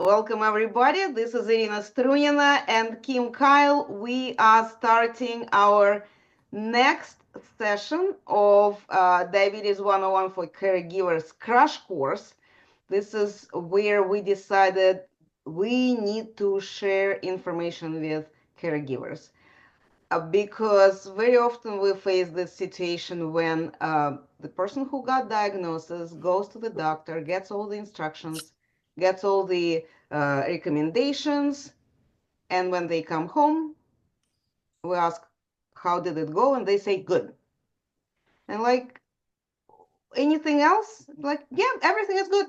Welcome everybody. This is Irina Strunina and Kim Kyle. We are starting our next session of Diabetes 101 for Caregivers crash course. This is where we decided we need to share information with caregivers. Because very often we face this situation when the person who got diagnosis goes to the doctor, gets all the instructions, gets all the recommendations, and when they come home, we ask, how did it go? And they say, good. And like, anything else? Like, yeah, everything is good.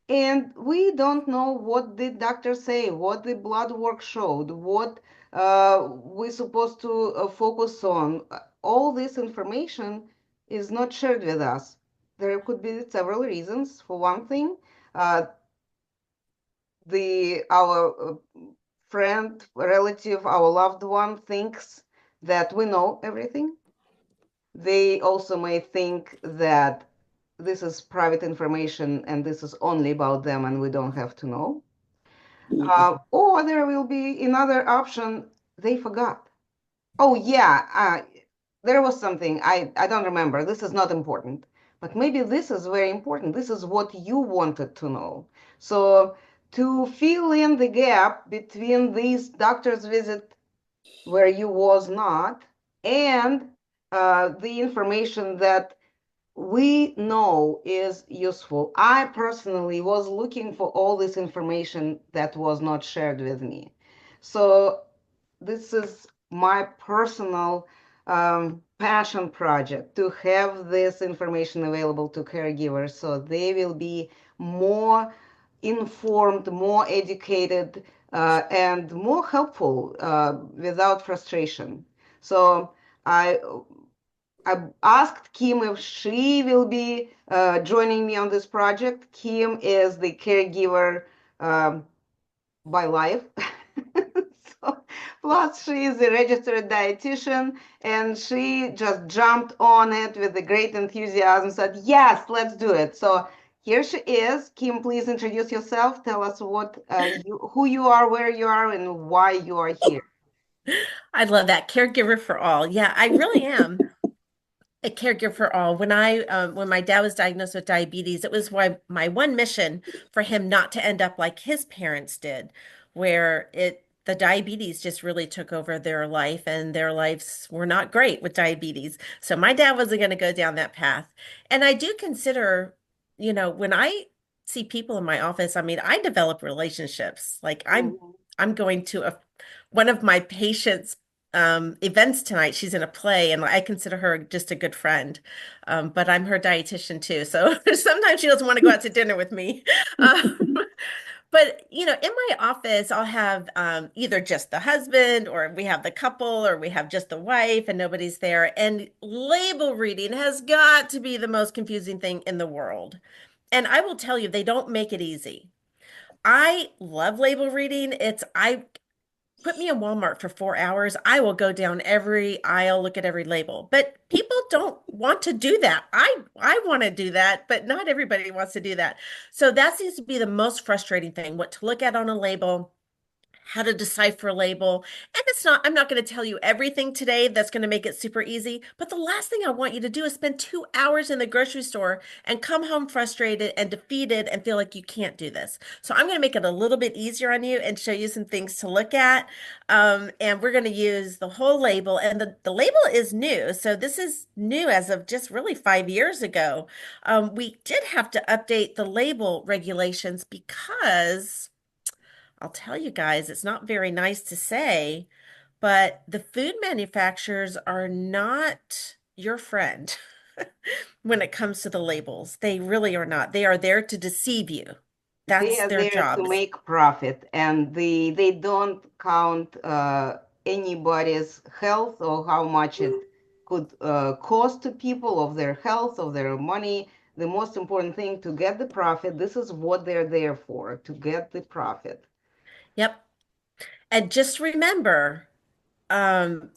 And we don't know what the doctor say, what the blood work showed, what we're supposed to focus on. All this information is not shared with us. There could be several reasons. For one thing, uh, our friend, relative, our loved one thinks that we know everything. They also may think that this is private information and this is only about them and we don't have to know. Or there will be another option, they forgot. Oh, yeah, there was something, I don't remember. This is not important. But maybe this is very important. This is what you wanted to know. So to fill in the gap between this doctor's visit where you was not and the information that we know is useful. I personally was looking for all this information that was not shared with me. So this is my personal passion project to have this information available to caregivers so they will be more informed, more educated, and more helpful without frustration. So I I asked Kim if she will be joining me on this project. Kim is the caregiver um, by life. So, plus, she is a registered dietitian and she just jumped on it with a great enthusiasm, said, yes, let's do it. So, here she is. Kim, please introduce yourself. Tell us who you are, where you are, and why you are here. I love that. Caregiver for all. Yeah, I really am a caregiver for all. When my dad was diagnosed with diabetes, it was my one mission for him not to end up like his parents did, where the diabetes just really took over their life and their lives were not great with diabetes. So my dad wasn't going to go down that path. And I do consider, when I see people in my office, I mean, I develop relationships. Like Mhm. I'm going to one of my patients events tonight. She's in a play, and I consider her just a good friend. But I'm her dietitian too, so sometimes she doesn't want to go out to dinner with me. But in my office, I'll have either just the husband, or we have the couple, or we have just the wife, and nobody's there. And label reading has got to be the most confusing thing in the world. And I will tell you, they don't make it easy. I love label reading. I put me in Walmart for 4 hours. I will go down every aisle, look at every label. But people don't want to do that. I want to do that, but not everybody wants to do that. So that seems to be the most frustrating thing, what to look at on a label, how to decipher a label. And I'm not going to tell you everything today that's going to make it super easy. But the last thing I want you to do is spend 2 hours in the grocery store and come home frustrated and defeated and feel like you can't do this. So I'm going to make it a little bit easier on you and show you some things to look at. And we're going to use the whole label. And the label is new. So this is new as of just really 5 years ago. We did have to update the label regulations because I'll tell you guys, it's not very nice to say, but the food manufacturers are not your friend when it comes to the labels. They really are not. They are there to deceive you. They That's are their there to jobs. make profit, and they don't count anybody's health or how much it could cost to people of their health, of their money. The most important thing to get the profit. This is what they're there for, to get the profit. Yep. And just remember, um,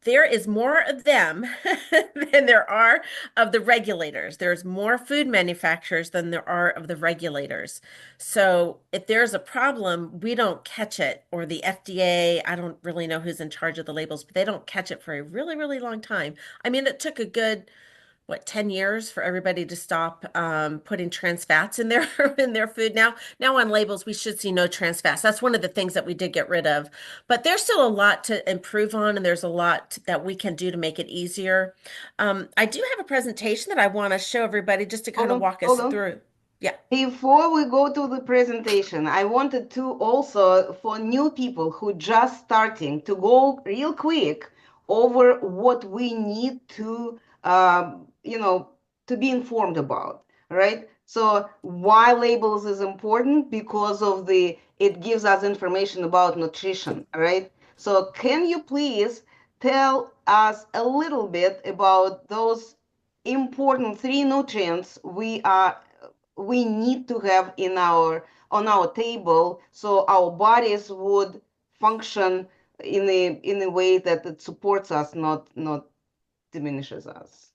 there is more of them than there are of the regulators. There's more food manufacturers than there are of the regulators. So if there's a problem, we don't catch it, or the FDA, I don't really know who's in charge of the labels, but they don't catch it for a really, really long time. I mean, it took a good what, 10 years for everybody to stop putting trans fats in their in their food. Now on labels, we should see no trans fats. That's one of the things that we did get rid of. But there's still a lot to improve on, and there's a lot that we can do to make it easier. I do have a presentation that I want to show everybody just to Hold kind of on, walk hold us on. through. Yeah. Before we go to the presentation, I wanted to also, for new people who just starting, to go real quick over what we need to, to be informed about, right? So why labels is important because of it gives us information about nutrition, right? So can you please tell us a little bit about those important three nutrients we need to have in our on our table so our bodies would function in a way that it supports us, not diminishes us.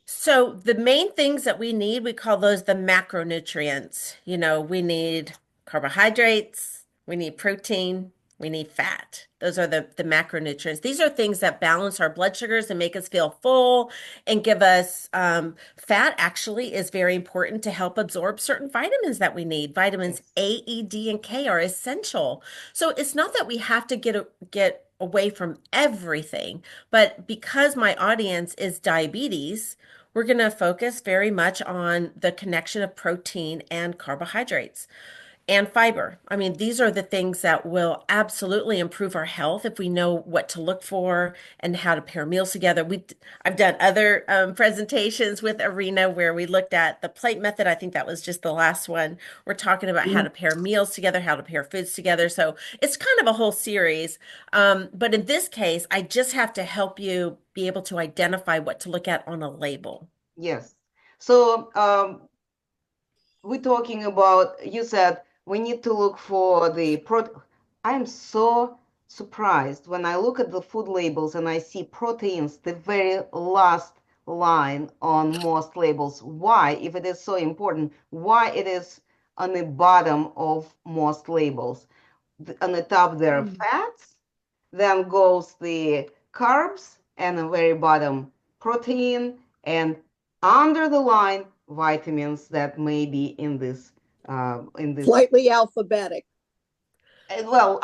So the main things that we need, we call those the macronutrients. We need carbohydrates, we need protein, we need fat. Those are the macronutrients. These are things that balance our blood sugars and make us feel full and give us fat actually is very important to help absorb certain vitamins that we need. Vitamins Yes. A, E, D, and K are essential. So it's not that we have to get away from everything, but because my audience is diabetes, we're going to focus very much on the connection of protein and carbohydrates and fiber. I mean, these are the things that will absolutely improve our health if we know what to look for and how to pair meals together. I've done other presentations with Arena where we looked at the plate method. I think that was just the last one. We're talking about how Mhm. to pair meals together, how to pair foods together. So it's kind of a whole series. But in this case, I just have to help you be able to identify what to look at on a label. Yes. So we're talking about, you said we need to look for the I'm so surprised when I look at the food labels and I see proteins, the very last line on most labels. Why, if it is so important, why it is on the bottom of most labels? On the top there are Mm. fats, then goes the carbs, and the very bottom protein, and under the line vitamins that may be in this. Slightly alphabetic. Well,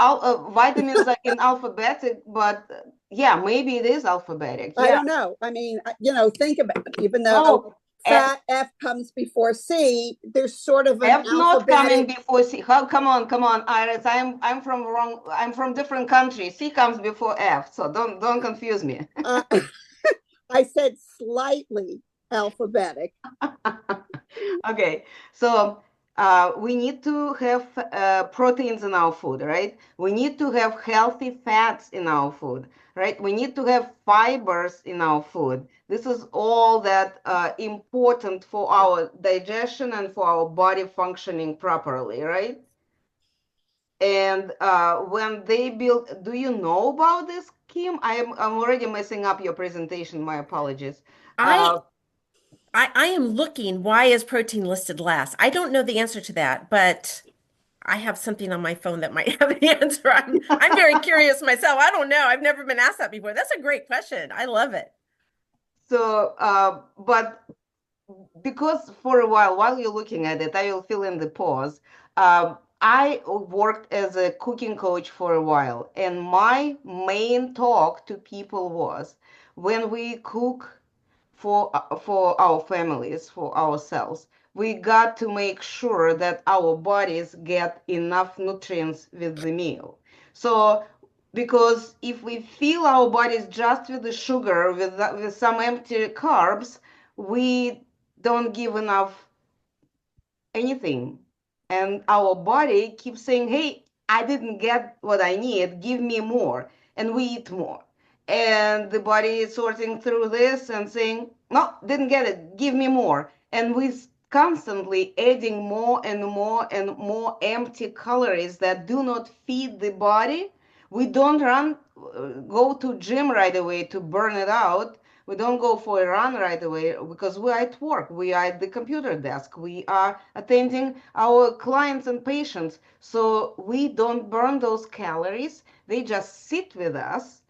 vitamins are in alphabetic, but yeah, maybe it is alphabetic. I Yeah. don't know. I mean, think about it. Even though Oh, fat F comes before C, there's sort of an F not coming alphabetic. before C. How, come on, Iris. I'm from wrong. I'm from different country. C comes before F, so don't confuse me. Uh, I said slightly alphabetic. Okay, so we need to have proteins in our food, right? We need to have healthy fats in our food, right? We need to have fibers in our food. This is all that important for our digestion and for our body functioning properly, right? And when they build, do you know about this, Kim? I'm already messing up your presentation. My apologies. I Uh, I am looking, why is protein listed last? I don't know the answer to that, but I have something on my phone that might have the answer. I'm very curious myself. I don't know. I've never been asked that before. That's a great question. I love it. so, but because for a while you're looking at it, I will fill in the pause. I worked as a cooking coach for a while, and my main talk to people was when we cook for our families, for ourselves, we got to make sure that our bodies get enough nutrients with the meal. So because if we fill our bodies just with the sugar, with some empty carbs, we don't give enough anything. And our body keeps saying, hey, I didn't get what I need, give me more. And we eat more. And the body is sorting through this and saying, no, didn't get it, give me more. And we constantly adding more and more and more empty calories that do not feed the body, We don't go to gym right away to burn it out. We don't go for a run right away because we are at work. We are at the computer desk. We are attending our clients and patients. So we don't burn those calories. They just sit with us,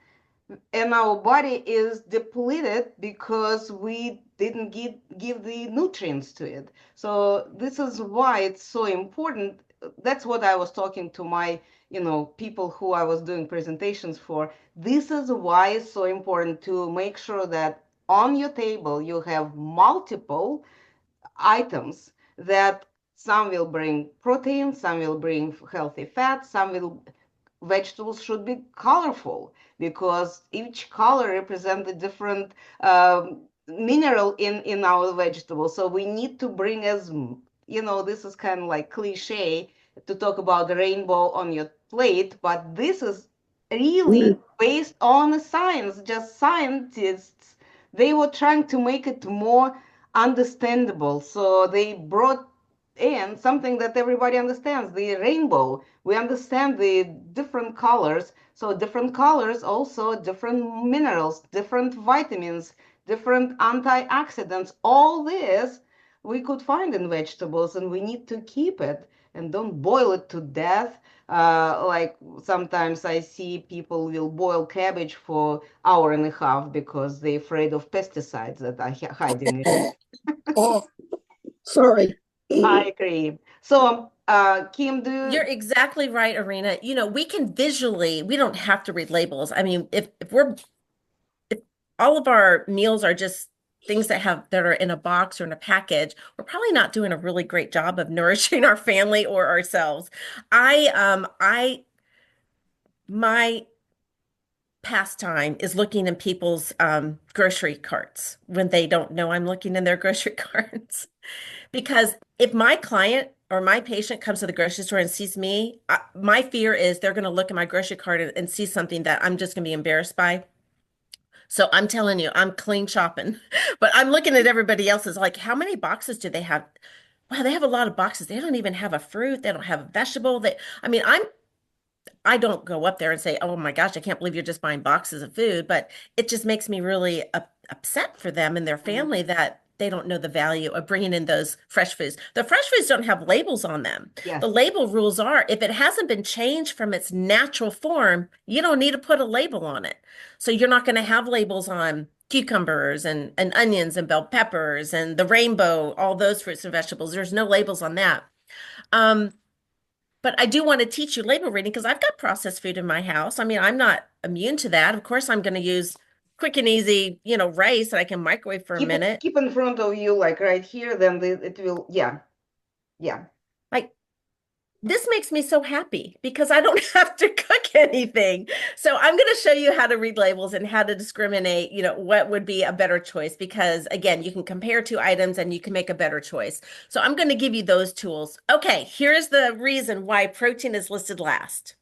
and our body is depleted because we didn't give the nutrients to it. So this is why it's so important. That's what I was talking to my, people who I was doing presentations for. This is why it's so important to make sure that on your table you have multiple items, that some will bring protein, some will bring healthy fat, some will vegetables should be colorful because each color represents a different mineral in our vegetables. So we need to bring this is kind of like cliche to talk about the rainbow on your plate, but this is really based on science. Just scientists, they were trying to make it more understandable. So they brought in something that everybody understands, the rainbow. We understand the different colors. So different colors, also different minerals, different vitamins, different antioxidants. All this we could find in vegetables, and we need to keep it and don't boil it to death. Like sometimes I see people will boil cabbage for hour and a half because they're afraid of pesticides that are hiding in it. Oh, sorry. I agree. So, Kim, You're exactly right, Irina. We can visually, we don't have to read labels. I mean, if all of our meals are just things that are in a box or in a package, we're probably not doing a really great job of nourishing our family or ourselves. My pastime is looking in people's grocery carts when they don't know I'm looking in their grocery carts. Because if my client or my patient comes to the grocery store and sees me, my fear is they're going to look at my grocery cart and see something that I'm just going to be embarrassed by. So I'm telling you, I'm clean shopping, but I'm looking at everybody else's like, how many boxes do they have? Wow, they have a lot of boxes. They don't even have a fruit. They don't have a vegetable. I mean, I don't go up there and say, "Oh my gosh, I can't believe you're just buying boxes of food," but it just makes me really upset for them and their Mhm. family that they don't know the value of bringing in those fresh foods. The fresh foods don't have labels on them. The Yes. label rules are if it hasn't been changed from its natural form, you don't need to put a label on it. So you're not going to have labels on cucumbers and onions and bell peppers and the rainbow, all those fruits and vegetables. There's no labels on that. Um, but I do want to teach you label reading because I've got processed food in my house. I mean, I'm not immune to that. Of course, I'm going to use quick and easy, rice that I can microwave for a Keep it minute. keep in front of you, like right here, then it will, yeah, yeah. Like this makes me so happy because I don't have to cook anything. So I'm going to show you how to read labels and how to discriminate, what would be a better choice because again, you can compare two items and you can make a better choice. So I'm going to give you those tools. Okay, here's the reason why protein is listed last.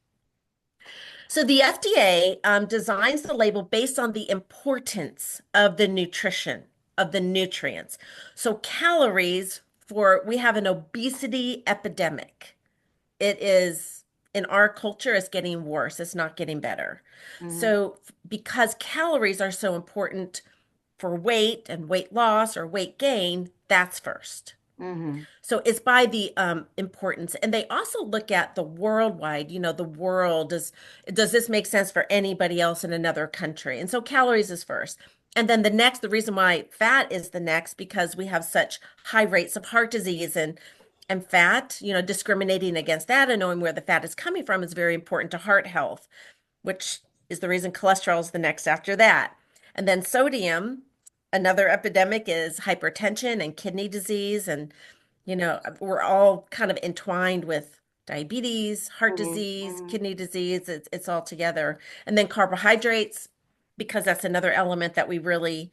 So the FDA designs the label based on the importance of the nutrition, of the nutrients. So calories we have an obesity epidemic. It is in our culture, it's getting worse. It's not getting better. Hmm. So because calories are so important for weight and weight loss or weight gain, that's first. Hmm. So it's by the importance. And they also look at the worldwide, the world. Does this make sense for anybody else in another country? And so calories is first. And then the reason why fat is the next, because we have such high rates of heart disease and fat, discriminating against that and knowing where the fat is coming from is very important to heart health, which is the reason cholesterol is the next after that. And then sodium, another epidemic is hypertension and kidney disease. And we're all kind of entwined with diabetes, heart Hmm. disease, Hmm. kidney disease. It's all together. And then carbohydrates, because that's another element that we really,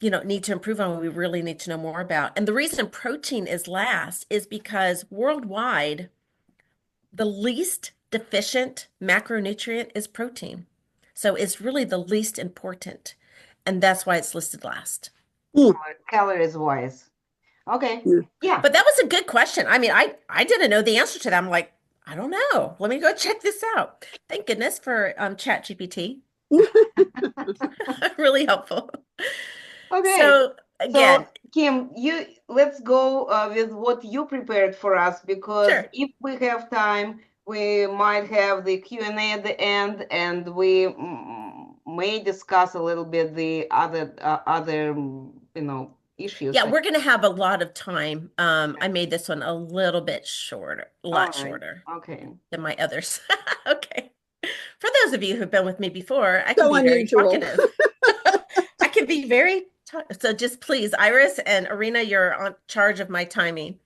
need to improve on, we really need to know more about. And the reason protein is last is because worldwide, the least deficient macronutrient is protein. So it's really the least important. And that's why it's listed last. Calories wise. Okay. Yeah. Yeah. But that was a good question. I mean, I didn't know the answer to that. I'm like, I don't know. Let me go check this out. Thank goodness for ChatGPT. Really helpful. Okay. So again, So, Kim, you let's go with what you prepared for us because sure. if we have time, we might have the Q&A at the end, and we may discuss a little bit the other issues. Yeah, we're going to have a lot of time. I made this one a little bit shorter, a All lot right. shorter Okay. than my others. Okay. For those of you who've been with me before, I can So be very unusual. talkative. I can be very so just please, Iris and Arena, you're on charge of my timing.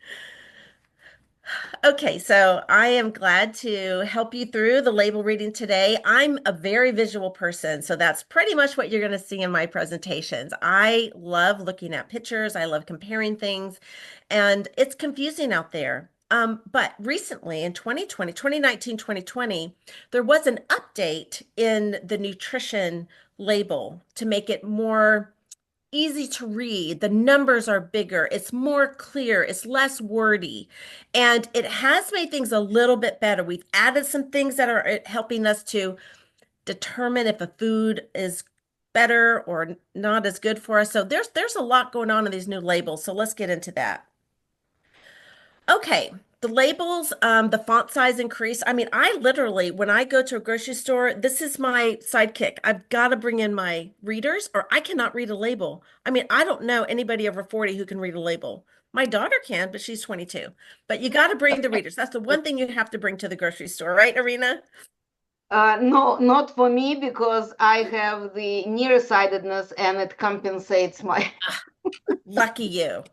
Okay, so I am glad to help you through the label reading today. I'm a very visual person, so that's pretty much what you're going to see in my presentations. I love looking at pictures, I love comparing things, and it's confusing out there. But recently in 2020, 2019, 2020, there was an update in the nutrition label to make it more easy to read. The numbers are bigger, it's more clear, it's less wordy, and it has made things a little bit better. We've added some things that are helping us to determine if a food is better or not as good for us. So there's a lot going on in these new labels. So let's get into that. Okay, the labels, the font size increase. I mean, I literally, when I go to a grocery store, this is my sidekick. I've got to bring in my readers or I cannot read a label. I mean, I don't know anybody over 40 who can read a label. My daughter can, but she's 22. But you got to bring the readers. That's the one thing you have to bring to the grocery store, right, Arena? No, not for me because I have the nearsightedness and it compensates my. Lucky you.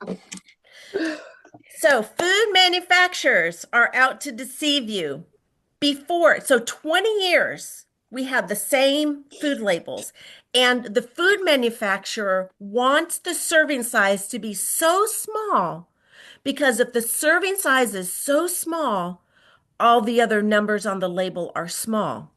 So, food manufacturers are out to deceive you. So 20 years, we have the same food labels, and the food manufacturer wants the serving size to be so small because if the serving size is so small, all the other numbers on the label are small.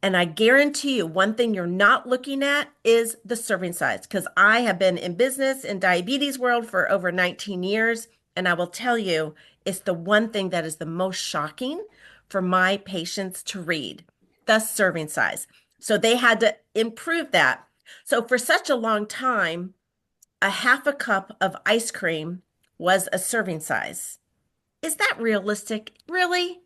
And I guarantee you, one thing you're not looking at is the serving size, because I have been in business in diabetes world for over 19 years, and I will tell you, it's the one thing that is the most shocking for my patients to read, the serving size. So they had to improve that. So for such a long time, a half a cup of ice cream was a serving size. Is that realistic? Really?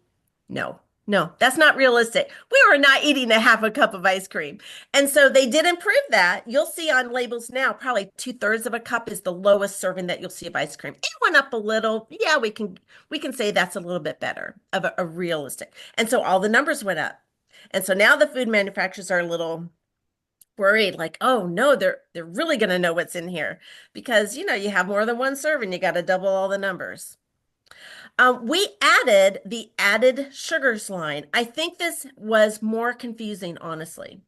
No, no, that's not realistic. We were not eating a half a cup of ice cream. And so they did improve that. You'll see on labels now, probably 2/3 of a cup is the lowest serving that you'll see of ice cream. It went up a little. Yeah, we can say that's a little bit better of a realistic. And so all the numbers went up. And so now the food manufacturers are a little worried, like, oh no, they're really gonna know what's in here because you have more than one serving, you got to double all the numbers. We added the added sugars line. I think this was more confusing, honestly,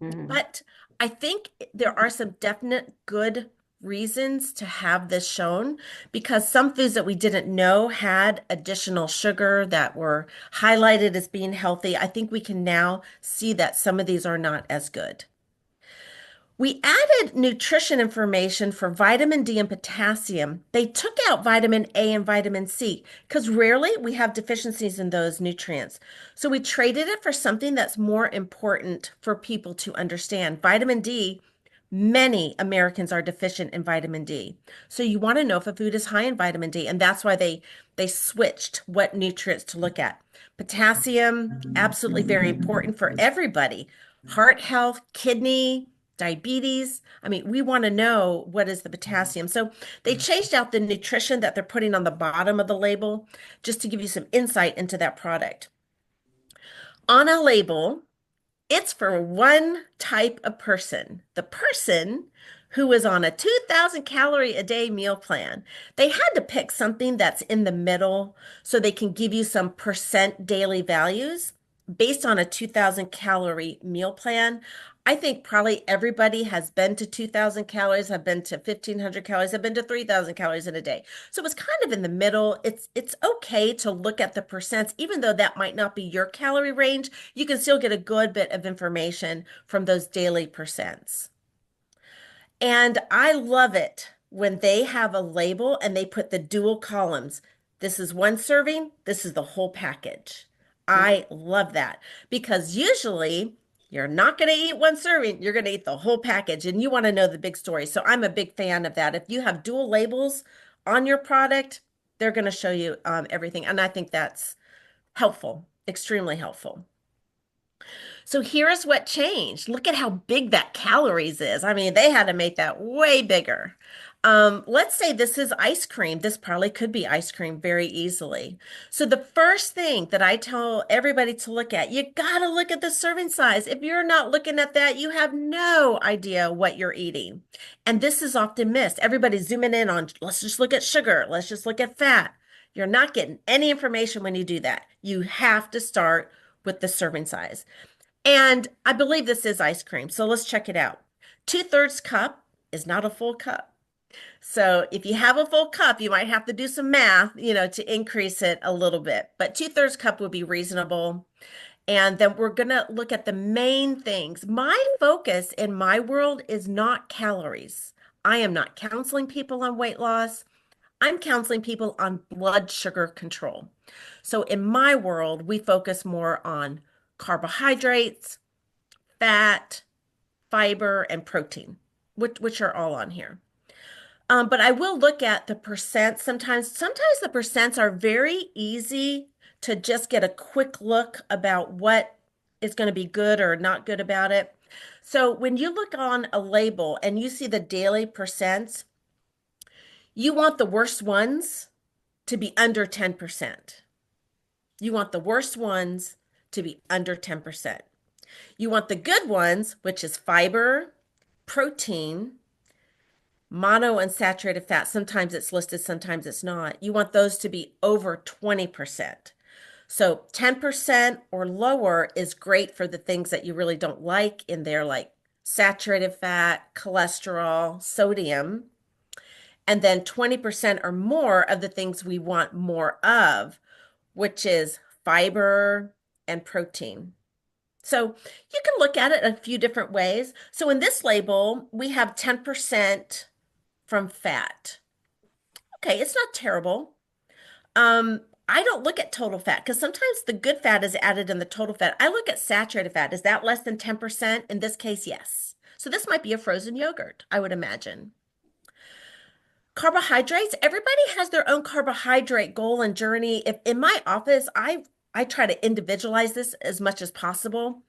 Mhm. but I think there are some definite good reasons to have this shown because some foods that we didn't know had additional sugar that were highlighted as being healthy. I think we can now see that some of these are not as good. We added nutrition information for vitamin D and potassium. They took out vitamin A and vitamin C because rarely we have deficiencies in those nutrients. So we traded it for something that's more important for people to understand. Vitamin D, many Americans are deficient in vitamin D. So you want to know if a food is high in vitamin D, and that's why they switched what nutrients to look at. Potassium, absolutely very important for everybody. Heart health, kidney, diabetes. I mean, we want to know what is the potassium. So they changed out the nutrition that they're putting on the bottom of the label just to give you some insight into that product. On a label, it's for one type of person, the person who is on a 2,000 calorie a day meal plan. They had to pick something that's in the middle so they can give you some percent daily values based on a 2,000 calorie meal plan. I think probably everybody has been to 2,000 calories, have been to 1,500 calories, have been to 3,000 calories in a day. So it's kind of in the middle. It's okay to look at the percents, even though that might not be your calorie range. You can still get a good bit of information from those daily percents. And I love it when they have a label and they put the dual columns. This is one serving, this is the whole package. I love that because usually you're not going to eat one serving, you're going to eat the whole package and you want to know the big story. So I'm a big fan of that. If you have dual labels on your product, they're going to show you everything. And I think that's helpful, extremely helpful. So here's what changed. Look at how big that calories is. I mean, they had to make that way bigger. Let's say this is ice cream. This probably could be ice cream very easily. So the first thing that I tell everybody to look at, you got to look at the serving size. If you're not looking at that, you have no idea what you're eating. And this is often missed. Everybody's zooming in on, let's just look at sugar. Let's just look at fat. You're not getting any information when you do that. You have to start with the serving size. And I believe this is ice cream. So let's check it out. 2/3 cup is not a full cup. So if you have a full cup, you might have to do some math, to increase it a little bit. But 2/3 cup would be reasonable. And then we're going to look at the main things. My focus in my world is not calories. I am not counseling people on weight loss. I'm counseling people on blood sugar control. So in my world, we focus more on carbohydrates, fat, fiber, and protein, which are all on here. But I will look at the percent sometimes. Sometimes the percents are very easy to just get a quick look about what is going to be good or not good about it. So when you look on a label and you see the daily percents, you want the worst ones to be under 10%. You want the worst ones to be under 10%. You want the good ones, which is fiber, protein, monounsaturated fat. Sometimes it's listed, sometimes it's not. You want those to be over 20%. So 10% or lower is great for the things that you really don't like in there, like saturated fat, cholesterol, sodium. And then 20% or more of the things we want more of, which is fiber and protein. So you can look at it a few different ways. So in this label, we have 10% from fat. Okay, it's not terrible. Um, I don't look at total fat because sometimes the good fat is added in the total fat. I look at saturated fat. Is that less than 10%? In this case, yes. So this might be a frozen yogurt, I would imagine. Carbohydrates, everybody has their own carbohydrate goal and journey. If in my office, I try to individualize this as much as possible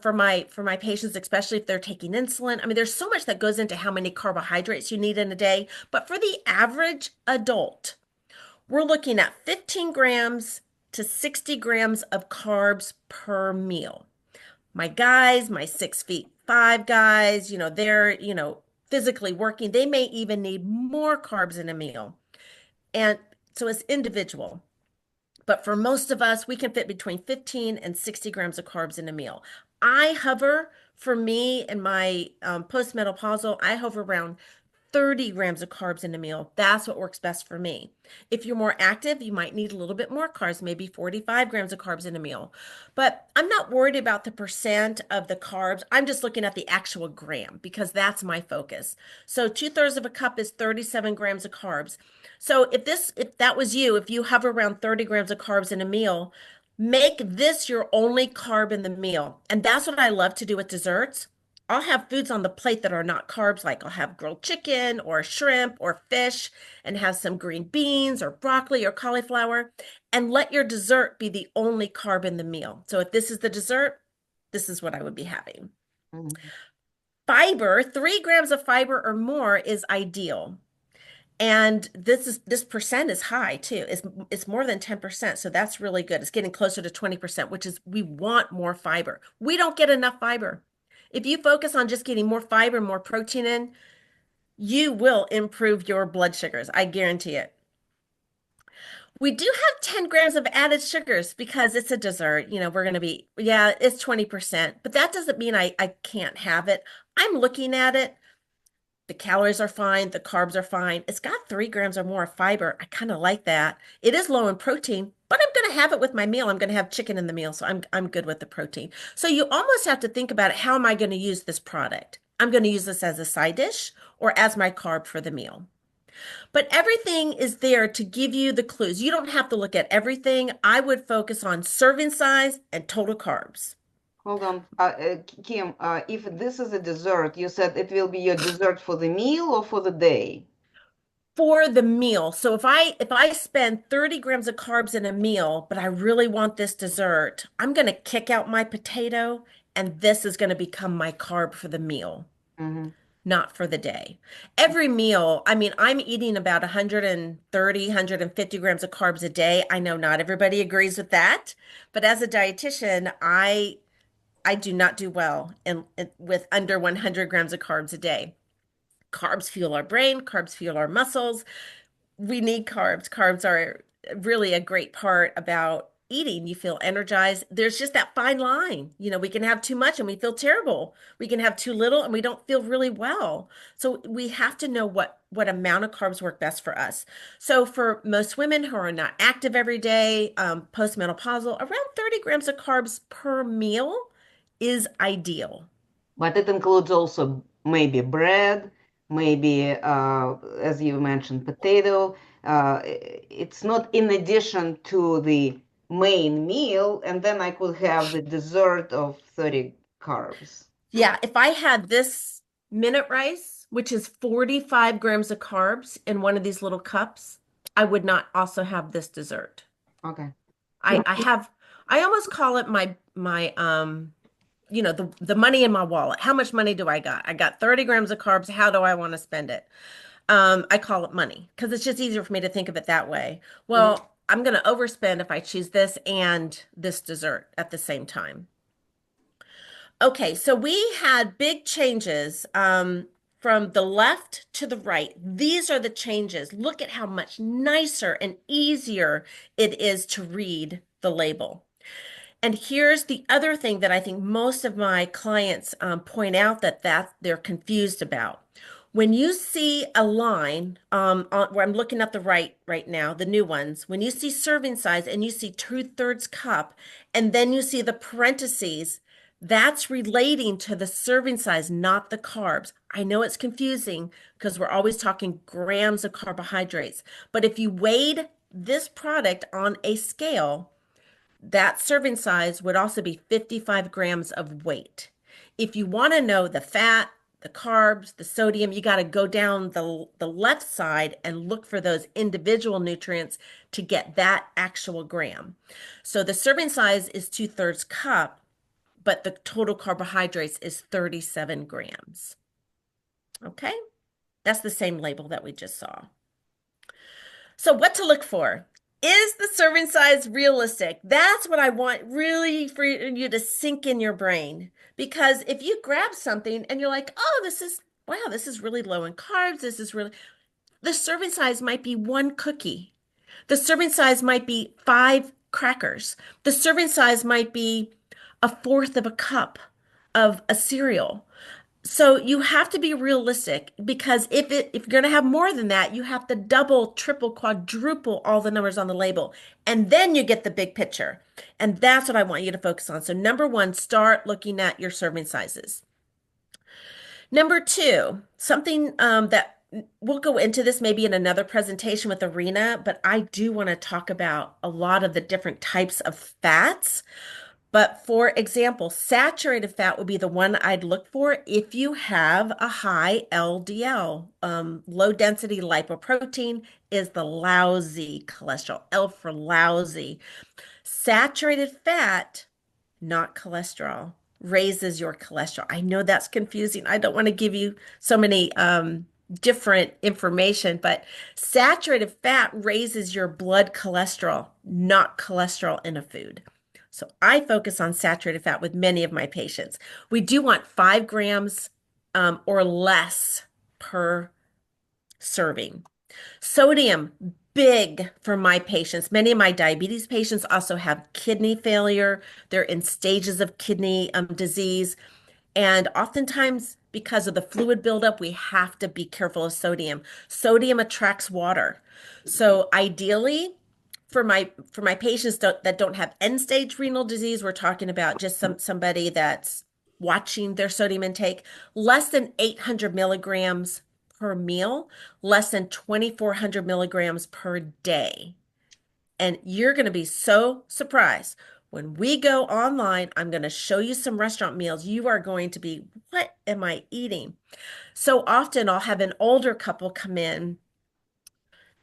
for my patients, especially if they're taking insulin. I mean, there's so much that goes into how many carbohydrates you need in a day. But for the average adult, we're looking at 15 grams to 60 grams of carbs per meal. My guys, my 6'5" guys, they're, physically working, they may even need more carbs in a meal. And so it's individual. But for most of us, we can fit between 15 and 60 grams of carbs in a meal. I hover, for me and my postmenopausal, I hover around 30 grams of carbs in a meal. That's what works best for me. If you're more active, you might need a little bit more carbs, maybe 45 grams of carbs in a meal. But I'm not worried about the percent of the carbs. I'm just looking at the actual gram because that's my focus. So 2/3 of a cup is 37 grams of carbs. So if that was you, if you hover around 30 grams of carbs in a meal, make this your only carb in the meal. And that's what I love to do with desserts. I'll have foods on the plate that are not carbs, like I'll have grilled chicken or shrimp or fish and have some green beans or broccoli or cauliflower, and let your dessert be the only carb in the meal. So if this is the dessert, this is what I would be having. Mhm. Fiber, 3 grams of fiber or more is ideal. And this percent is high too. It's more than 10%. So that's really good. It's getting closer to 20%, which is we want more fiber. We don't get enough fiber. If you focus on just getting more fiber, more protein in, you will improve your blood sugars. I guarantee it. We do have 10 grams of added sugars because it's a dessert. We're going to be, yeah, it's 20%, but that doesn't mean I can't have it. I'm looking at it. The calories are fine. The carbs are fine. It's got 3 grams or more of fiber. I kind of like that. It is low in protein, but I'm going to have it with my meal. I'm going to have chicken in the meal, so I'm good with the protein. So you almost have to think about it. How am I going to use this product? I'm going to use this as a side dish or as my carb for the meal. But everything is there to give you the clues. You don't have to look at everything. I would focus on serving size and total carbs. Hold on, Kim, if this is a dessert, you said it will be your dessert for the meal or for the day? For the meal. So if I spend 30 grams of carbs in a meal, but I really want this dessert, I'm going to kick out my potato and this is going to become my carb for the meal, Mm-hmm. not for the day. Every meal, I mean, I'm eating about 130, 150 grams of carbs a day. I know not everybody agrees with that, but as a dietitian, I do not do well with under 100 grams of carbs a day. Carbs fuel our brain, carbs fuel our muscles. We need carbs. Carbs are really a great part about eating. You feel energized. There's just that fine line. We can have too much and we feel terrible. We can have too little and we don't feel really well. So we have to know what amount of carbs work best for us. So for most women who are not active every day, postmenopausal, around 30 grams of carbs per meal is ideal. But it includes also maybe bread, maybe, as you mentioned, potato. It's not in addition to the main meal, and then I could have the dessert of 30 carbs. Yeah, if I had this minute rice, which is 45 grams of carbs in one of these little cups, I would not also have this dessert. Okay. I almost call it my the money in my wallet. How much money do I got? I got 30 grams of carbs. How do I want to spend it? I call it money because it's just easier for me to think of it that way. Mhm. Well, I'm going to overspend if I choose this and this dessert at the same time. Okay, so we had big changes from the left to the right. These are the changes. Look at how much nicer and easier it is to read the label. And here's the other thing that I think most of my clients point out that they're confused about. When you see a line where I'm looking at the right now, the new ones, when you see serving size and you see 2/3 cup, and then you see the parentheses, that's relating to the serving size, not the carbs. I know it's confusing because we're always talking grams of carbohydrates, but if you weighed this product on a scale, that serving size would also be 55 grams of weight. If you want to know the fat, the carbs, the sodium, you got to go down the left side and look for those individual nutrients to get that actual gram. So the serving size is 2/3 cup, but the total carbohydrates is 37 grams. Okay, that's the same label that we just saw. So what to look for? Is the serving size realistic? That's what I want really for you to sink in your brain. Because if you grab something and you're like, oh, wow, this is really low in carbs. The serving size might be one cookie. The serving size might be 5 crackers. The serving size might be a fourth of a cup of a cereal. So you have to be realistic because if you're going to have more than that, you have to double, triple, quadruple all the numbers on the label. And then you get the big picture. And that's what I want you to focus on. So number one, start looking at your serving sizes. Number two, something that we'll go into this maybe in another presentation with Arena, but I do want to talk about a lot of the different types of fats. But for example, saturated fat would be the one I'd look for if you have a high LDL. Low density lipoprotein is the lousy cholesterol, L for lousy. Saturated fat, not cholesterol, raises your cholesterol. I know that's confusing. I don't want to give you so many different information, but saturated fat raises your blood cholesterol, not cholesterol in a food. So I focus on saturated fat with many of my patients. We do want 5 grams or less per serving. Sodium, big for my patients. Many of my diabetes patients also have kidney failure. They're in stages of kidney disease. And oftentimes, because of the fluid buildup, we have to be careful of sodium. Sodium attracts water. So ideally, for my patients that don't have end stage renal disease, we're talking about just somebody that's watching their sodium intake, less than 800 milligrams per meal, less than 2,400 milligrams per day. And you're going to be so surprised. When we go online, I'm going to show you some restaurant meals. You are going to be, what am I eating? So often I'll have an older couple come in.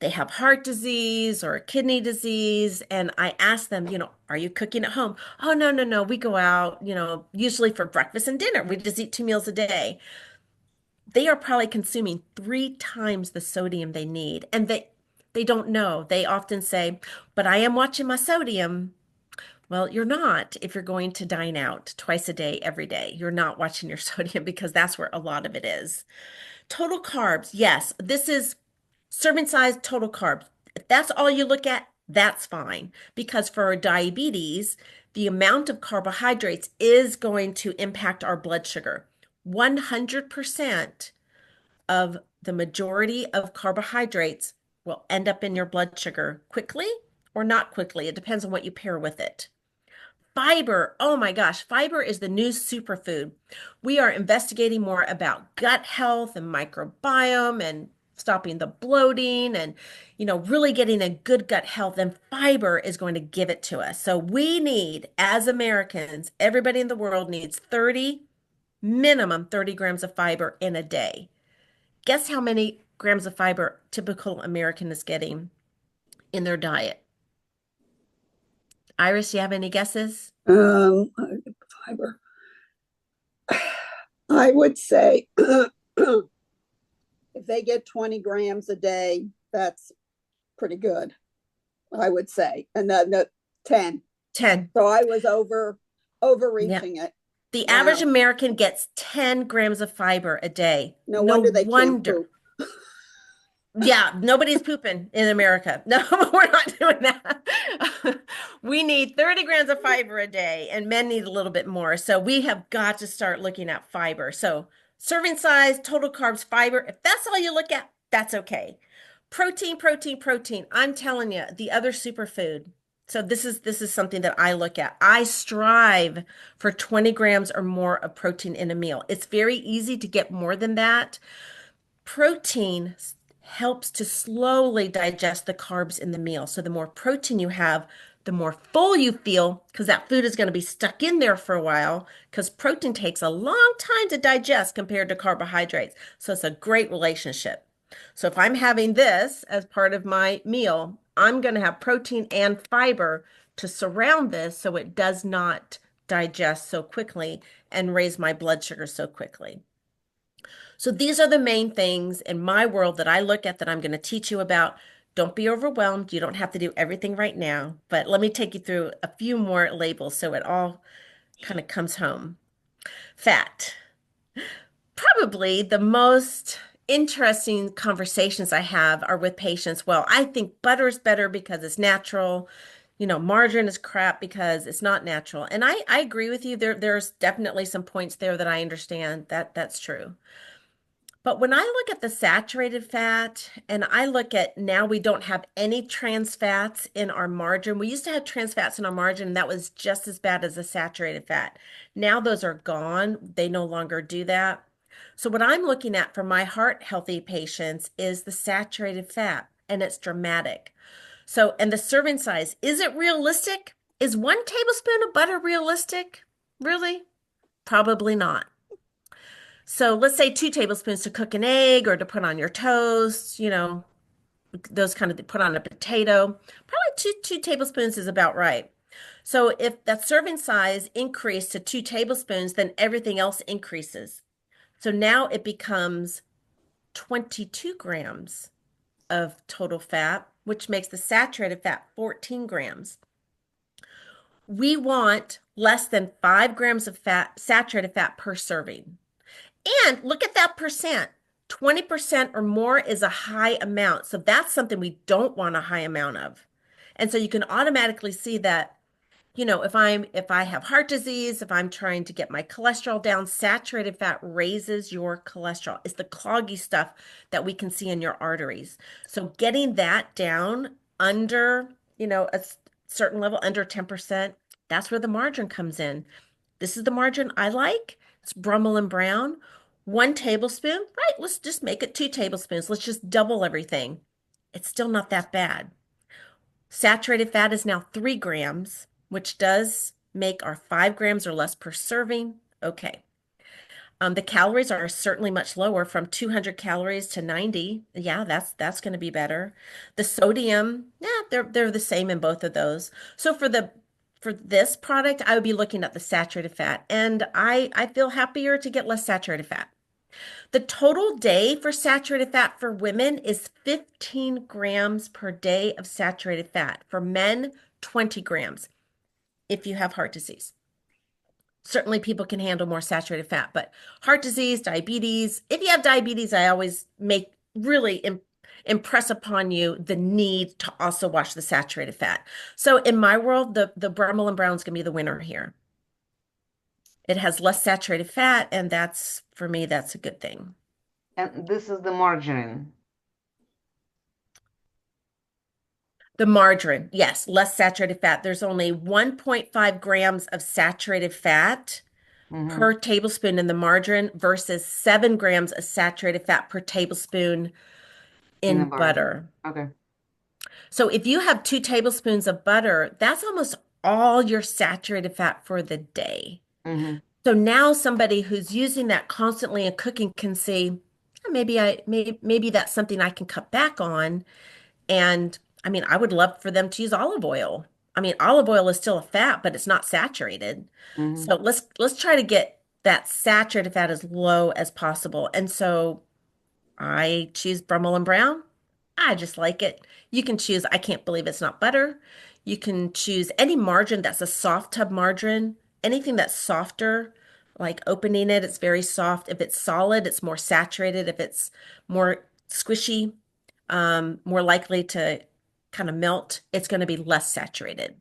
They have heart disease or kidney disease. And I ask them, are you cooking at home? Oh, no, no, no. We go out, usually for breakfast and dinner. We just eat 2 meals a day. They are probably consuming 3 times the sodium they need. And they don't know. They often say, but I am watching my sodium. Well, you're not if you're going to dine out twice a day, every day. You're not watching your sodium because that's where a lot of it is. Total carbs. Yes, this is serving size total carbs. If that's all you look at, that's fine. Because for diabetes, the amount of carbohydrates is going to impact our blood sugar. 100% of the majority of carbohydrates will end up in your blood sugar quickly or not quickly. It depends on what you pair with it. Fiber, oh my gosh, fiber is the new superfood. We are investigating more about gut health and microbiome and stopping the bloating and, really getting a good gut health. And fiber is going to give it to us. So we need, as Americans, everybody in the world needs minimum 30 grams of fiber in a day. Guess how many grams of fiber typical American is getting in their diet? Iris, you have any guesses? Fiber. I would say if they get 20 grams a day, that's pretty good. I would say, and no, 10. 10. So I was Yeah. overreaching it. The Wow. average American gets 10 grams of fiber a day. No wonder they can't poop. Yeah, nobody's pooping in America. No, we're not doing that. We need 30 grams of fiber a day, and men need a little bit more. So we have got to start looking at fiber. So serving size, total carbs, fiber, if that's all you look at, that's okay. Protein, protein, protein. I'm telling you, the other superfood. So this is something that I look at. I strive for 20 grams or more of protein in a meal. It's very easy to get more than that. Protein helps to slowly digest the carbs in the meal. So the more protein you have, the more full you feel because that food is going to be stuck in there for a while because protein takes a long time to digest compared to carbohydrates. So it's a great relationship. So if I'm having this as part of my meal, I'm going to have protein and fiber to surround this so it does not digest so quickly and raise my blood sugar so quickly. So these are the main things in my world that I look at that I'm going to teach you about. Don't be overwhelmed. You don't have to do everything right now, but let me take you through a few more labels so it all kind of comes home. Fat. Probably the most interesting conversations I have are with patients. Well, I think butter is better because it's natural. Margarine is crap because it's not natural. And I agree with you. There's definitely some points there that I understand that that's true. But when I look at the saturated fat and I look at now we don't have any trans fats in our margarine. We used to have trans fats in our margarine and that was just as bad as the saturated fat. Now those are gone. They no longer do that. So what I'm looking at for my heart healthy patients is the saturated fat and it's dramatic. So, and the serving size, is it realistic? Is 1 tablespoon of butter realistic? Really? Probably not. So let's say 2 tablespoons to cook an egg or to put on your toast, those kind of put on a potato. Probably two tablespoons is about right. So if that serving size increased to 2 tablespoons, then everything else increases. So now it becomes 22 grams of total fat, which makes the saturated fat 14 grams. We want less than 5 grams of fat, saturated fat per serving. And look at that percent. 20% or more is a high amount. So that's something we don't want a high amount of. And so you can automatically see that, if I have heart disease, if I'm trying to get my cholesterol down, saturated fat raises your cholesterol. It's the cloggy stuff that we can see in your arteries. So getting that down under, a certain level, under 10%, that's where the margarine comes in. This is the margarine I like. It's Brummel and Brown. 1 tablespoon, right? Let's just make it 2 tablespoons. Let's just double everything. It's still not that bad. Saturated fat is now 3 grams, which does make our 5 grams or less per serving. Okay. The calories are certainly much lower from 200 calories to 90. Yeah, that's going to be better. The sodium, yeah, they're the same in both of those. So for this product, I would be looking at the saturated fat, and I feel happier to get less saturated fat. The total day for saturated fat for women is 15 grams per day of saturated fat. For men, 20 grams if you have heart disease. Certainly people can handle more saturated fat, but heart disease, diabetes, if you have diabetes, I always make really impress upon you the need to also watch the saturated fat. So in my world, the Brummel and Brown's gonna be the winner here. It has less saturated fat, and that's, for me, that's a good thing. And this is the margarine. The margarine, yes, less saturated fat. There's only 1.5 grams of saturated fat Hmm. per tablespoon in the margarine versus 7 grams of saturated fat per tablespoon In the in butter. butter. Okay. So if you have 2 tablespoons of butter, that's almost all your saturated fat for the day. Hmm. So now somebody who's using that constantly in cooking can see, maybe that's something I can cut back on. And I mean, I would love for them to use olive oil. I mean, olive oil is still a fat, but it's not saturated. Hmm. So let's try to get that saturated fat as low as possible. And so I choose Brummel and Brown. I just like it. You can choose, I can't believe it's not butter. You can choose any margarine that's a soft tub margarine, anything that's softer, like opening it, it's very soft. If it's solid, it's more saturated. If it's more squishy, more likely to kind of melt, it's going to be less saturated.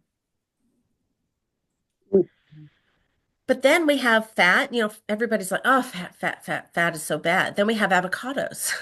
But then we have fat. Everybody's like, oh, fat, fat, fat, fat is so bad. Then we have avocados.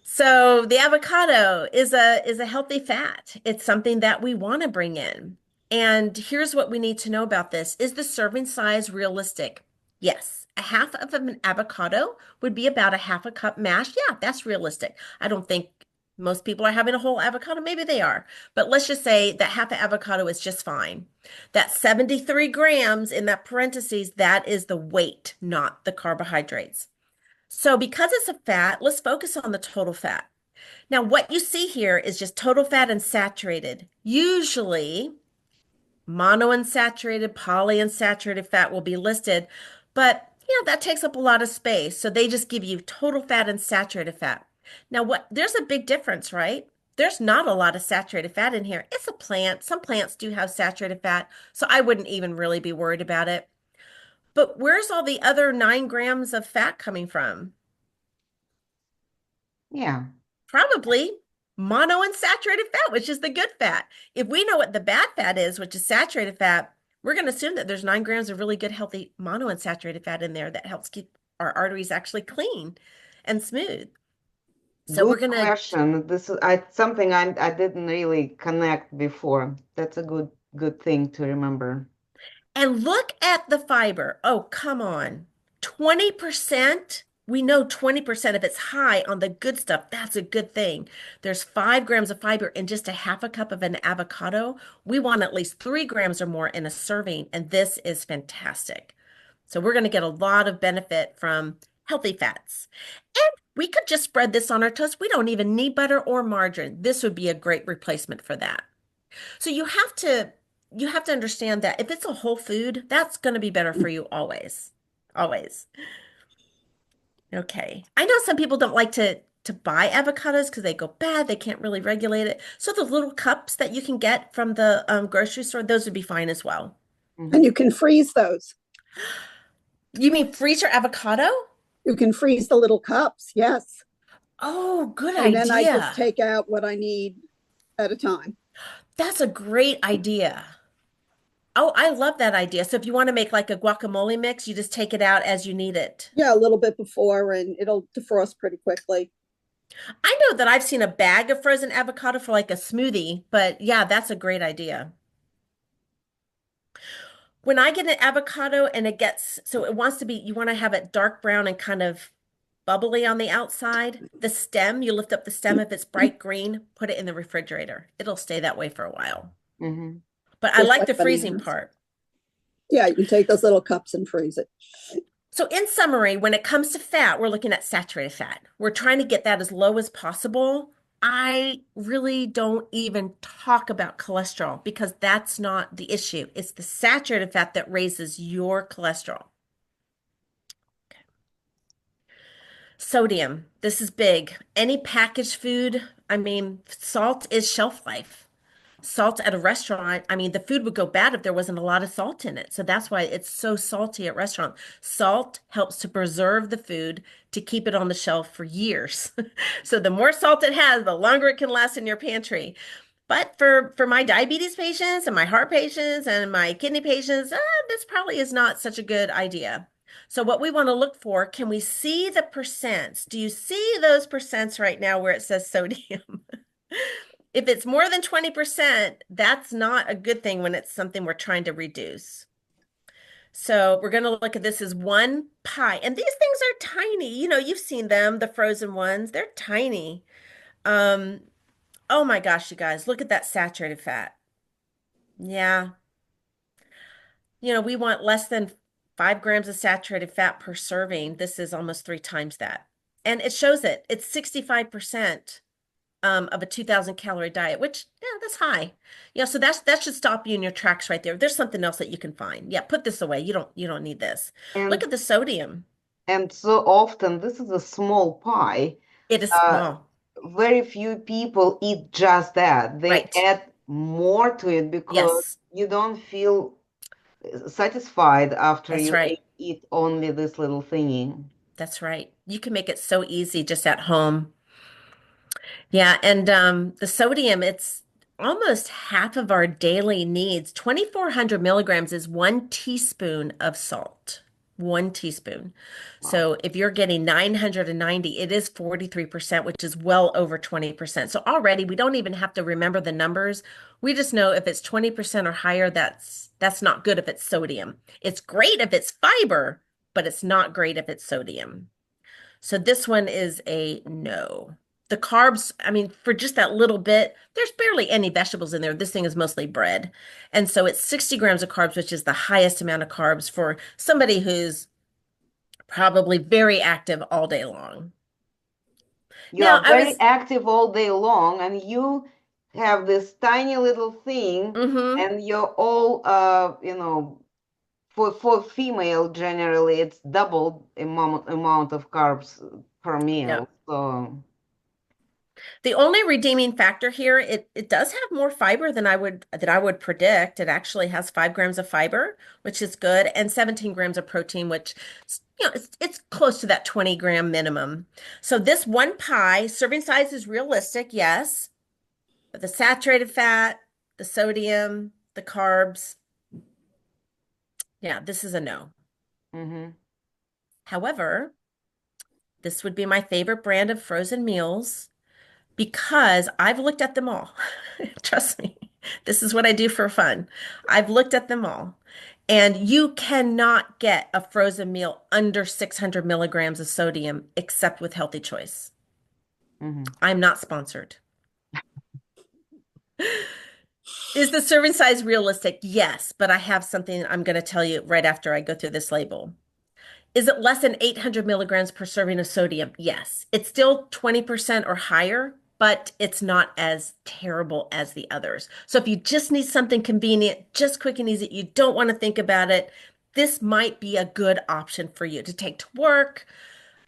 So the avocado is a healthy fat. It's something that we want to bring in. And here's what we need to know about this. Is the serving size realistic? Yes. A half of an avocado would be about a half a cup mashed. Yeah, that's realistic. I don't think most people are having a whole avocado. Maybe they are. But let's just say that half an avocado is just fine. That 73 grams in that parentheses, that is the weight, not the carbohydrates. So because it's a fat, let's focus on the total fat. Now, what you see here is just total fat and saturated. Usually, monounsaturated, polyunsaturated fat will be listed, but that takes up a lot of space. So they just give you total fat and saturated fat. Now, there's a big difference, right? There's not a lot of saturated fat in here. It's a plant. Some plants do have saturated fat, so I wouldn't even really be worried about it. But where's all the other 9 grams of fat coming from? Yeah. Probably monounsaturated fat, which is the good fat. If we know what the bad fat is, which is saturated fat, we're going to assume that there's 9 grams of really good, healthy monounsaturated fat in there that helps keep our arteries actually clean and smooth. So Good we're going to, question. This is something I didn't really connect before. That's a good thing to remember. and look at the fiber. Oh, come on. 20%. We know 20% if it's high on the good stuff, that's a good thing. There's 5 grams of fiber in just a half a cup of an avocado. We want at least 3 grams or more in a serving, and this is fantastic. So we're going to get a lot of benefit from healthy fats. And we could just spread this on our toast. We don't even need butter or margarine. This would be a great replacement for that. So you have to understand that if it's a whole food, that's going to be better for you always. Always. Okay. I know some people don't like to buy avocados because they go bad. They can't really regulate it. So the little cups that you can get from the grocery store, those would be fine as well. And Hmm. you can freeze those. You mean freeze your avocado? You can freeze the little cups, yes. Oh, good And then I just idea. take out what I need at a time. That's a great idea. Oh, I love that idea. So if you want to make like a guacamole mix, you just take it out as you need it. Yeah, a little bit before, and it'll defrost pretty quickly. I know that I've seen a bag of frozen avocado for like a smoothie, but yeah, that's a great idea. When I get an avocado and it gets, so it wants to be, you want to have it dark brown and kind of bubbly on the outside. The stem, you lift up the stem. If it's bright green, put it in the refrigerator. It'll stay that way for a while. Hmm. But I Just like like the freezing bananas. part. Yeah, you take those little cups and freeze it. So in summary, when it comes to fat, we're looking at saturated fat. We're trying to get that as low as possible. I really don't even talk about cholesterol because that's not the issue. It's the saturated fat that raises your cholesterol. Sodium, this is big. Any packaged food, I mean, salt is shelf life. Salt at a restaurant, I mean, the food would go bad if there wasn't a lot of salt in it. So that's why it's so salty at restaurants. Salt helps to preserve the food to keep it on the shelf for years. So the more salt it has, the longer it can last in your pantry. But for my diabetes patients and my heart patients and my kidney patients, this probably is not such a good idea. So what we want to look for, can we see the percents? Do you see those percents right now where it says sodium? If it's more than 20%, that's not a good thing when it's something we're trying to reduce. So we're going to look at this as one pie. And these things are tiny. You know, you've seen them, the frozen ones. They're tiny. Um, oh my gosh, you guys, look at that saturated fat. Yeah. You know, we want less than 5 grams of saturated fat per serving. This is almost 3 times that. And it shows it. It's 65%. Of a 2,000 calorie diet, which yeah, that's high. Yeah, so that should stop you in your tracks right there. There's something else that you can find. Yeah, put this away. You don't need this. Look And at the sodium. and so often this is a small pie. It is Uh, small. Very few people eat just that. They Right. add more to it because Yes, you don't feel satisfied after that's you right. eat only this little thingy. That's right. You can make it so easy just at home. Yeah, and the sodium, it's almost half of our daily needs. 2,400 milligrams is 1 teaspoon of salt. 1 teaspoon. Wow. So if you're getting 990, it is 43%, which is well over 20%. So already we don't even have to remember the numbers. We just know if it's 20% or higher, that's not good if it's sodium. It's great if it's fiber, but it's not great if it's sodium. So this one is a no. The carbs, I mean, for just that little bit, there's barely any vegetables in there. This thing is mostly bread. And so it's 60 grams of carbs, which is the highest amount of carbs for somebody who's probably very active all day long. You Now, are I very was, active all day long, and you have this tiny little thing, mm-hmm, and you're all, for female generally, it's double amount of carbs per yeah. meal. So, The only redeeming factor here, it does have more fiber than I would predict. It actually has 5 grams of fiber, which is good, and 17 grams of protein, which it's close to that 20-gram minimum. So this one pie, serving size is realistic, yes, but the saturated fat, the sodium, the carbs, yeah, this is a no. hmm. However, this would be my favorite brand of frozen meals, because I've looked at them all. Trust me, this is what I do for fun. I've looked at them all. And you cannot get a frozen meal under 600 milligrams of sodium except with Healthy Choice. Hmm. I'm not sponsored. Is the serving size realistic? Yes, but I have something I'm going to tell you right after I go through this label. Is it less than 800 milligrams per serving of sodium? Yes. It's still 20% or higher, but it's not as terrible as the others. So if you just need something convenient, just quick and easy, you don't want to think about it, this might be a good option for you to take to work,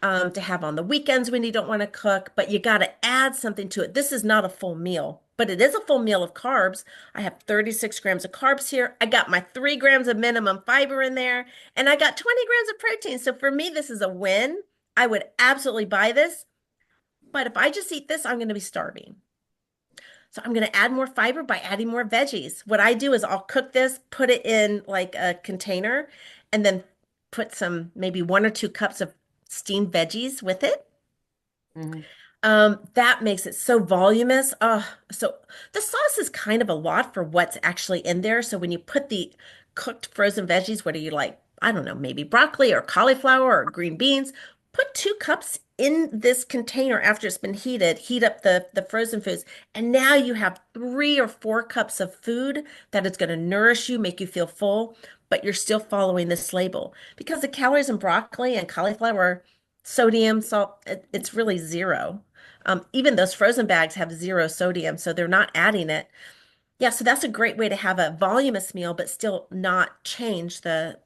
to have on the weekends when you don't want to cook, but you got to add something to it. This is not a full meal, but it is a full meal of carbs. I have 36 grams of carbs here. I got my 3 grams of minimum fiber in there, and I got 20 grams of protein. So for me, this is a win. I would absolutely buy this, but if I just eat this, I'm going to be starving. So I'm going to add more fiber by adding more veggies. What I do is I'll cook this, put it in like a container, and then put some, maybe 1 or 2 cups of steamed veggies with it. Hmm. That makes it so voluminous. So the sauce is kind of a lot for what's actually in there. So when you put the cooked frozen veggies. What do you like? I don't know, maybe broccoli or cauliflower or green beans. Put 2 cups in this container after it's been heated. Heat up the frozen foods. And now you have 3 or 4 cups of food that is going to nourish you, make you feel full, but you're still following this label. Because the calories in broccoli and cauliflower, sodium, salt, it's really zero. Even those frozen bags have zero sodium, so they're not adding it. Yeah, so that's a great way to have a voluminous meal, but still not change the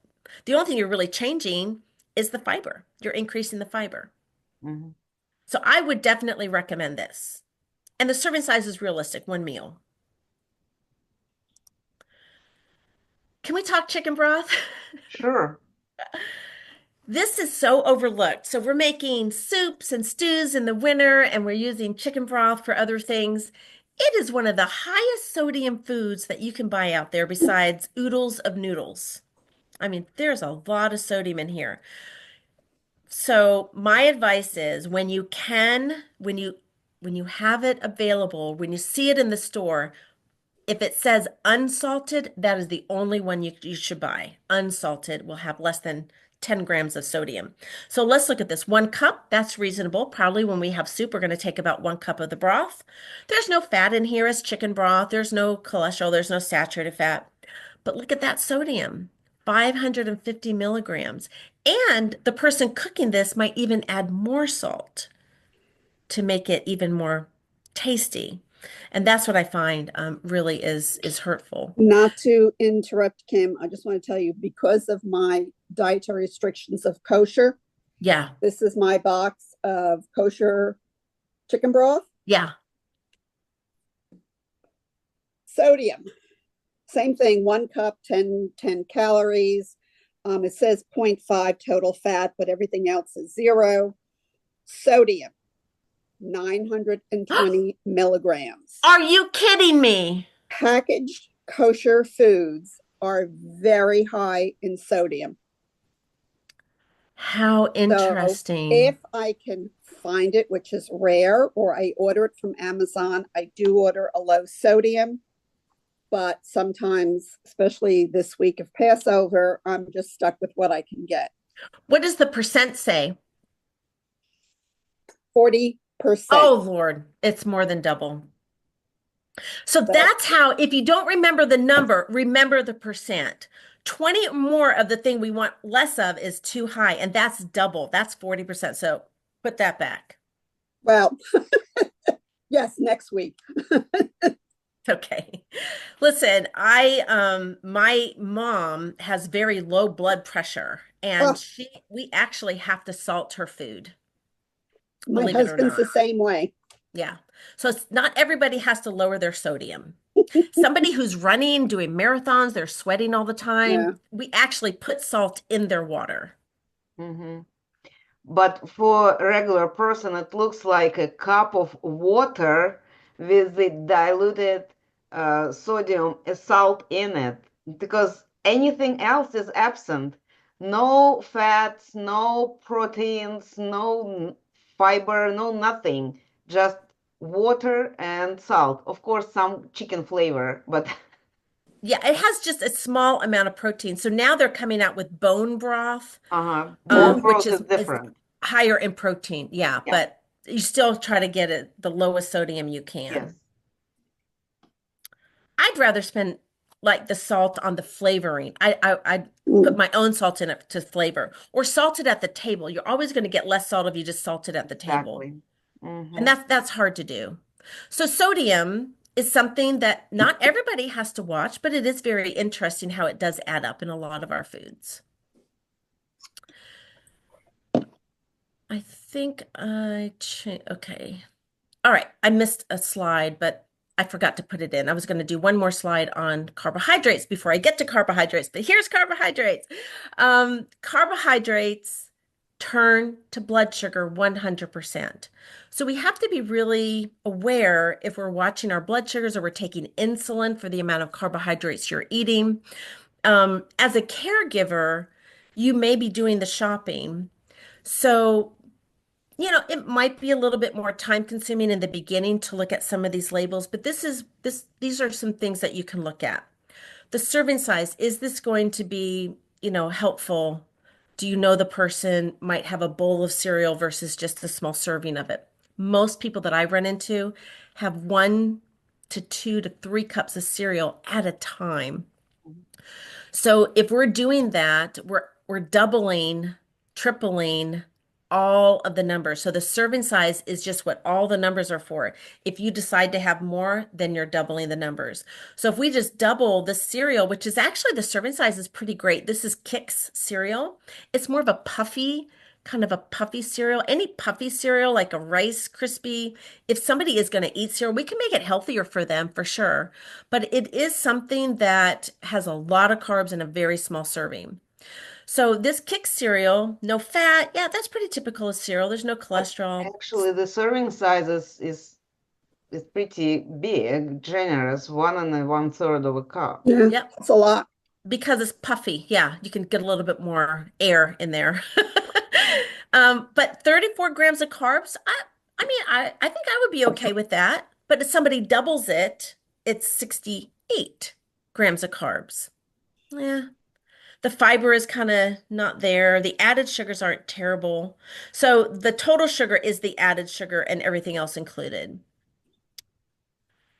only thing you're really changing is the fiber. You're increasing the fiber. Mhm. So I would definitely recommend this. And the serving size is realistic, 1 meal. Can we talk chicken broth? Sure. This is so overlooked. So we're making soups and stews in the winter, and we're using chicken broth for other things. It is one of the highest sodium foods that you can buy out there besides oodles of noodles. I mean, there's a lot of sodium in here. So my advice is when you have it available, when you see it in the store, if it says unsalted, that is the only one you should buy. Unsalted will have less than 10 grams of sodium. So let's look at this. 1 cup, that's reasonable. Probably when we have soup, we're going to take about 1 cup of the broth. There's no fat in here as chicken broth. There's no cholesterol. There's no saturated fat. But look at that sodium, 550 milligrams. And the person cooking this might even add more salt to make it even more tasty. And that's what I find really is hurtful. Not to interrupt, Kim, I just want to tell you, because of my dietary restrictions of kosher, Yeah, this is my box of kosher chicken broth. yeah. Sodium, same thing, 1 cup, 10 calories. It says 0.5 total fat, but everything else is zero. Sodium, 920 milligrams. Are you kidding me? Packaged kosher foods are very high in sodium. How So interesting. if I can find it, which is rare, or I order it from Amazon, I do order a low sodium. But sometimes, especially this week of Passover, I'm just stuck with what I can get. What does the percent say? 40%. Oh, Lord, it's more than double. So So, that's how, if you don't remember the number, remember the percent. 20 or more of the thing we want less of is too high, and that's double. That's 40%. So put that back. well, yes, next week. Okay. Listen, my mom has very low blood pressure, and Oh, we actually have to salt her food, my believe it or husband's not. the same way. Yeah. So it's not everybody has to lower their sodium. Somebody who's running, doing marathons, they're sweating all the Yeah. time. We actually put salt in their water. Hmm. But for a regular person, it looks like a cup of water with the diluted sodium salt in it, because anything else is absent. No fats, no proteins, no fiber, no nothing. Just water and salt. Of course, some chicken flavor, but Yeah, it has just a small amount of protein. So now they're coming out with bone broth, bone which broth is is different. higher in protein. Yeah, Yeah, but you still try to get it the lowest sodium you yes. can. I'd rather spend like the salt on the flavoring. I put Mm. my own salt in it to flavor or salt it at the table. You're always going to get less salt if you just salt it at the table. Exactly. And Hmm. that's hard to do. So sodium is something that not everybody has to watch, but it is very interesting how it does add up in a lot of our foods. I think I changed. Okay. All right. I missed a slide, but I forgot to put it in. I was going to do one more slide on carbohydrates before I get to carbohydrates, but here's carbohydrates. Carbohydrates turn to blood sugar 100%. So we have to be really aware if we're watching our blood sugars or we're taking insulin for the amount of carbohydrates you're eating. As a caregiver, you may be doing the shopping. So it might be a little bit more time consuming in the beginning to look at some of these labels, but these are some things that you can look at. The serving size, is this going to be, helpful? Do you know the person might have a bowl of cereal versus just a small serving of it? Most people that I run into have 1 to 2 to 3 cups of cereal at a time. So if we're doing that, we're doubling, tripling all of the numbers. So the serving size is just what all the numbers are for. If you decide to have more, then you're doubling the numbers. So if we just double the cereal, which is actually the serving size is pretty great. This is Kix cereal. It's more of a puffy, kind of a puffy cereal. Any puffy cereal, like a Rice Krispie, if somebody is going to eat cereal, we can make it healthier for them for sure. But it is something that has a lot of carbs in a very small serving. So this Kix cereal, no fat. Yeah, that's pretty typical of cereal. There's no But cholesterol actually, the serving size is pretty big, generous, 1 1/3 of a cup. Yeah, Yep, it's a lot. because it's puffy. Yeah, you can get a little bit more air in there. But 34 grams of carbs, I mean, I think I would be okay with that. But if somebody doubles it, it's 68 grams of carbs. Yeah. The fiber is kind of not there. The added sugars aren't terrible. So the total sugar is the added sugar and everything else included.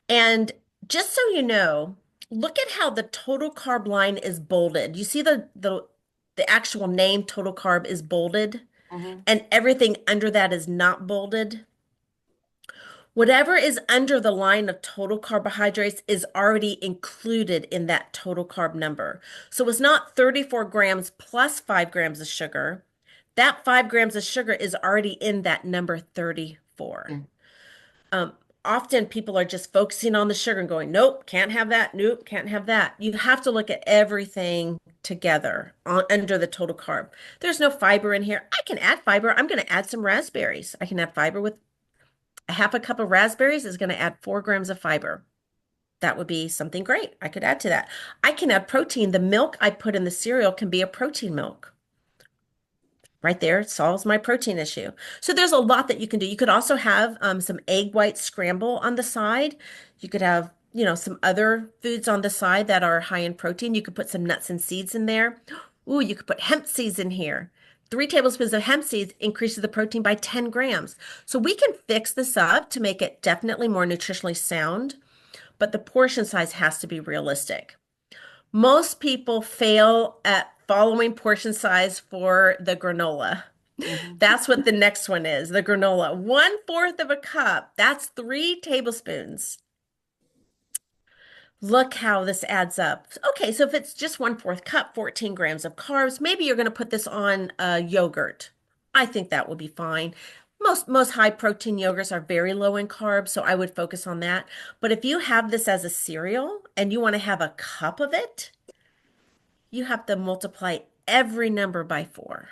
And just so you know, look at how the total carb line is bolded. You see the actual name total carb is bolded Mhm. and everything under that is not bolded. Whatever is under the line of total carbohydrates is already included in that total carb number. So it's not 34 grams plus 5 grams of sugar. That 5 grams of sugar is already in that number 34. Mm. Um, Often people are just focusing on the sugar and going, nope, can't have that. Nope, can't have that. You have to look at everything together under the total carb. There's no fiber in here. I can add fiber. I'm going to add some raspberries. I can add fiber with a half a cup of raspberries is going to add 4 grams of fiber. That would be something great. I could add to that. I can add protein. The milk I put in the cereal can be a protein milk. Right there, it solves my protein issue. So there's a lot that you can do. You could also have some egg white scramble on the side. You could have, some other foods on the side that are high in protein. You could put some nuts and seeds in there. Ooh, you could put hemp seeds in here. 3 tablespoons of hemp seeds increases the protein by 10 grams. So we can fix this up to make it definitely more nutritionally sound, but the portion size has to be realistic. Most people fail at following portion size for the granola. Mhm. That's what the next one is, the granola. 1/4 of a cup, that's 3 tablespoons. Look how this adds up. Okay, so if it's just 1/4 cup, 14 grams of carbs, maybe you're going to put this on yogurt. I think that will be fine. Most high protein yogurts are very low in carbs, so I would focus on that. But if you have this as a cereal and you want to have a cup of it, you have to multiply every number by 4.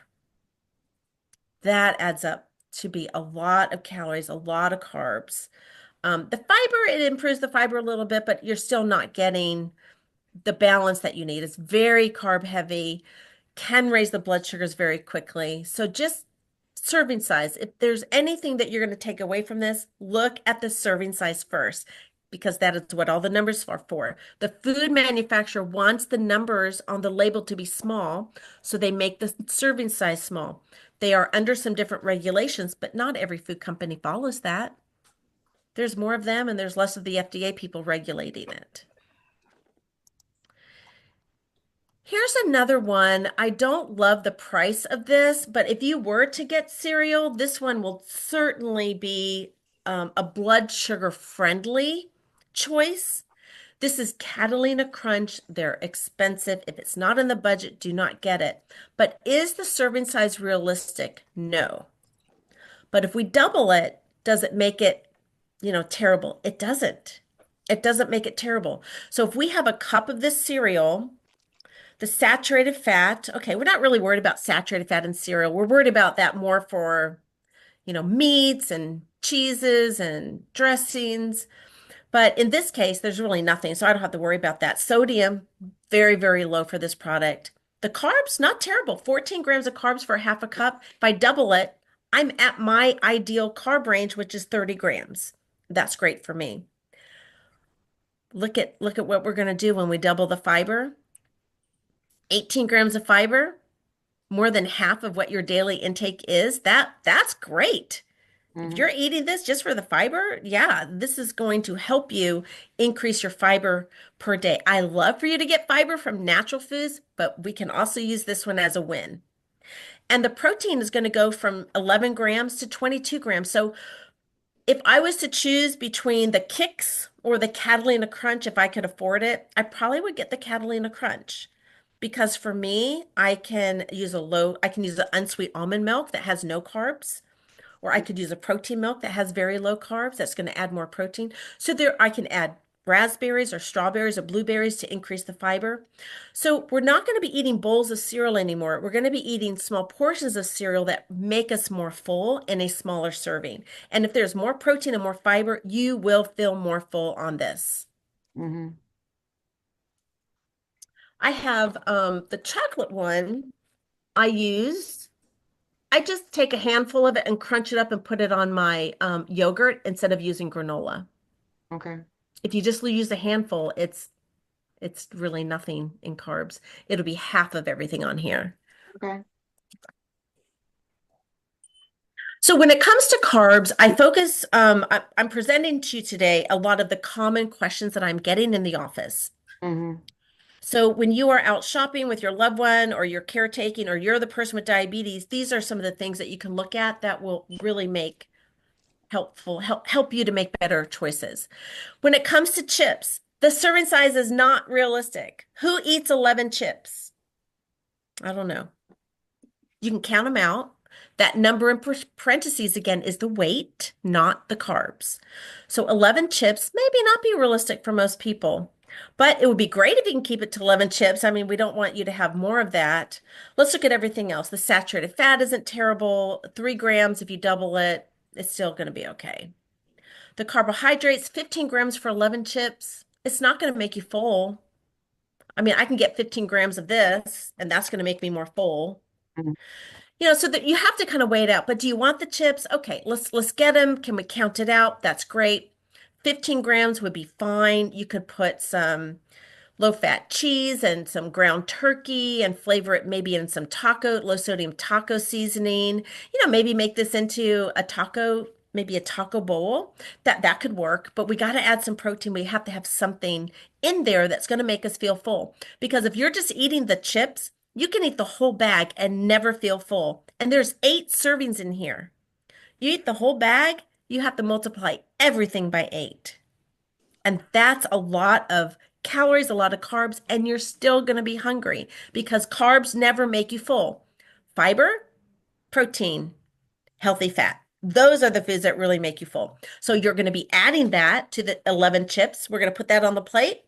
That adds up to be a lot of calories, a lot of carbs. The fiber, it improves the fiber a little bit, but you're still not getting the balance that you need. It's very carb heavy, can raise the blood sugars very quickly. So just serving size. If there's anything that you're going to take away from this, look at the serving size first, because that is what all the numbers are for. The food manufacturer wants the numbers on the label to be small, so they make the serving size small. They are under some different regulations, but not every food company follows that. There's more of them and there's less of the FDA people regulating it. Here's another one. I don't love the price of this, but if you were to get cereal, this one will certainly be a blood sugar friendly choice. This is Catalina Crunch. They're expensive. If it's not in the budget, do not get it. But is the serving size realistic? No. But if we double it, does it make it, terrible? It doesn't. It doesn't make it terrible. So if we have a cup of this cereal, the saturated fat, okay, we're not really worried about saturated fat in cereal. We're worried about that more for, meats and cheeses and dressings. But in this case, there's really nothing, so I don't have to worry about that. Sodium, very, very low for this product. The carbs, not terrible. 14 grams of carbs for half a cup. If I double it, I'm at my ideal carb range, which is 30 grams. That's great for me. Look at what we're going to do when we double the fiber. 18 grams of fiber, more than half of what your daily intake is. That's great. If Mm-hmm. you're eating this just for the fiber, yeah, this is going to help you increase your fiber per day. I love for you to get fiber from natural foods, but we can also use this one as a win. And the protein is going to go from 11 grams to 22 grams. So if I was to choose between the Kix or the Catalina Crunch, if I could afford it, I probably would get the Catalina Crunch. Because for me, I can use an unsweet almond milk that has no carbs, or I could use a protein milk that has very low carbs. That's going to add more protein. So there, I can add raspberries or strawberries or blueberries to increase the fiber. So we're not going to be eating bowls of cereal anymore. We're going to be eating small portions of cereal that make us more full in a smaller serving. And if there's more protein and more fiber, you will feel more full on this. Mm-hmm. I have the chocolate one I use. I just take a handful of it and crunch it up and put it on my yogurt instead of using granola. Okay. If you just use a handful, it's really nothing in carbs. It'll be half of everything on here. Okay. So when it comes to carbs, I focus, I'm presenting to you today a lot of the common questions that I'm getting in the office. Mm-hmm. So when you are out shopping with your loved one or you're caretaking or you're the person with diabetes, these are some of the things that you can look at that will really help you to make better choices. When it comes to chips, the serving size is not realistic. Who eats 11 chips? I don't know. You can count them out. That number in parentheses again is the weight, not the carbs. So 11 chips maybe not be realistic for most people, but it would be great if you can keep it to 11 chips. I mean, we don't want you to have more of that. Let's look at everything else. The saturated fat isn't terrible. 3 grams, if you double it, it's still going to be okay. The carbohydrates, 15 grams for 11 chips. It's not going to make you full. I mean, I can get 15 grams of this, and that's going to make me more full. Mm-hmm. So that you have to kind of weigh it out. But do you want the chips? Okay, let's get them. Can we count it out? That's great. 15 grams would be fine. You could put some low-fat cheese and some ground turkey and flavor it maybe in some low sodium taco seasoning. Maybe make this into a taco, maybe a taco bowl. That could work, but we got to add some protein. We have to have something in there that's going to make us feel full. Because if you're just eating the chips, you can eat the whole bag and never feel full. And there's 8 servings in here. You eat the whole bag, you have to multiply everything by 8. And that's a lot of calories, a lot of carbs, and you're still going to be hungry because carbs never make you full. Fiber, protein, healthy fat. Those are the foods that really make you full. So you're going to be adding that to the 11 chips. We're going to put that on the plate.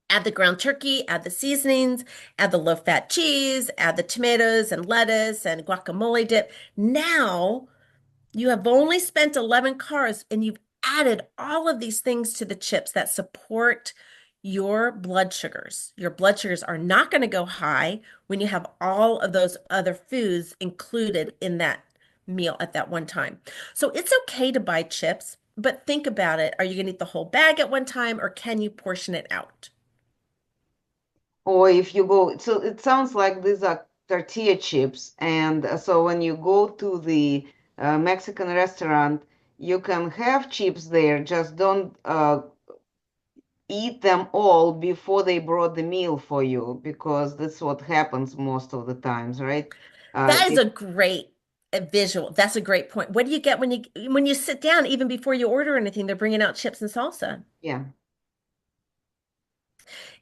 Add the ground turkey, add the seasonings, add the low-fat cheese, add the tomatoes and lettuce and guacamole dip. Now you have only spent 11 carbs and you've added all of these things to the chips that support your blood sugars. Your blood sugars are not going to go high when you have all of those other foods included in that meal at that one time. So it's okay to buy chips, but think about it. Are you going to eat the whole bag at one time or can you portion it out? Or if you go, so it sounds like these are tortilla chips. And so when you go to the Mexican restaurant, you can have chips there, just don't eat them all before they brought the meal for you, because that's what happens most of the times, right? That is People, a great visual. That's a great point. What do you get when you sit down, even before you order anything, they're bringing out chips and salsa. yeah.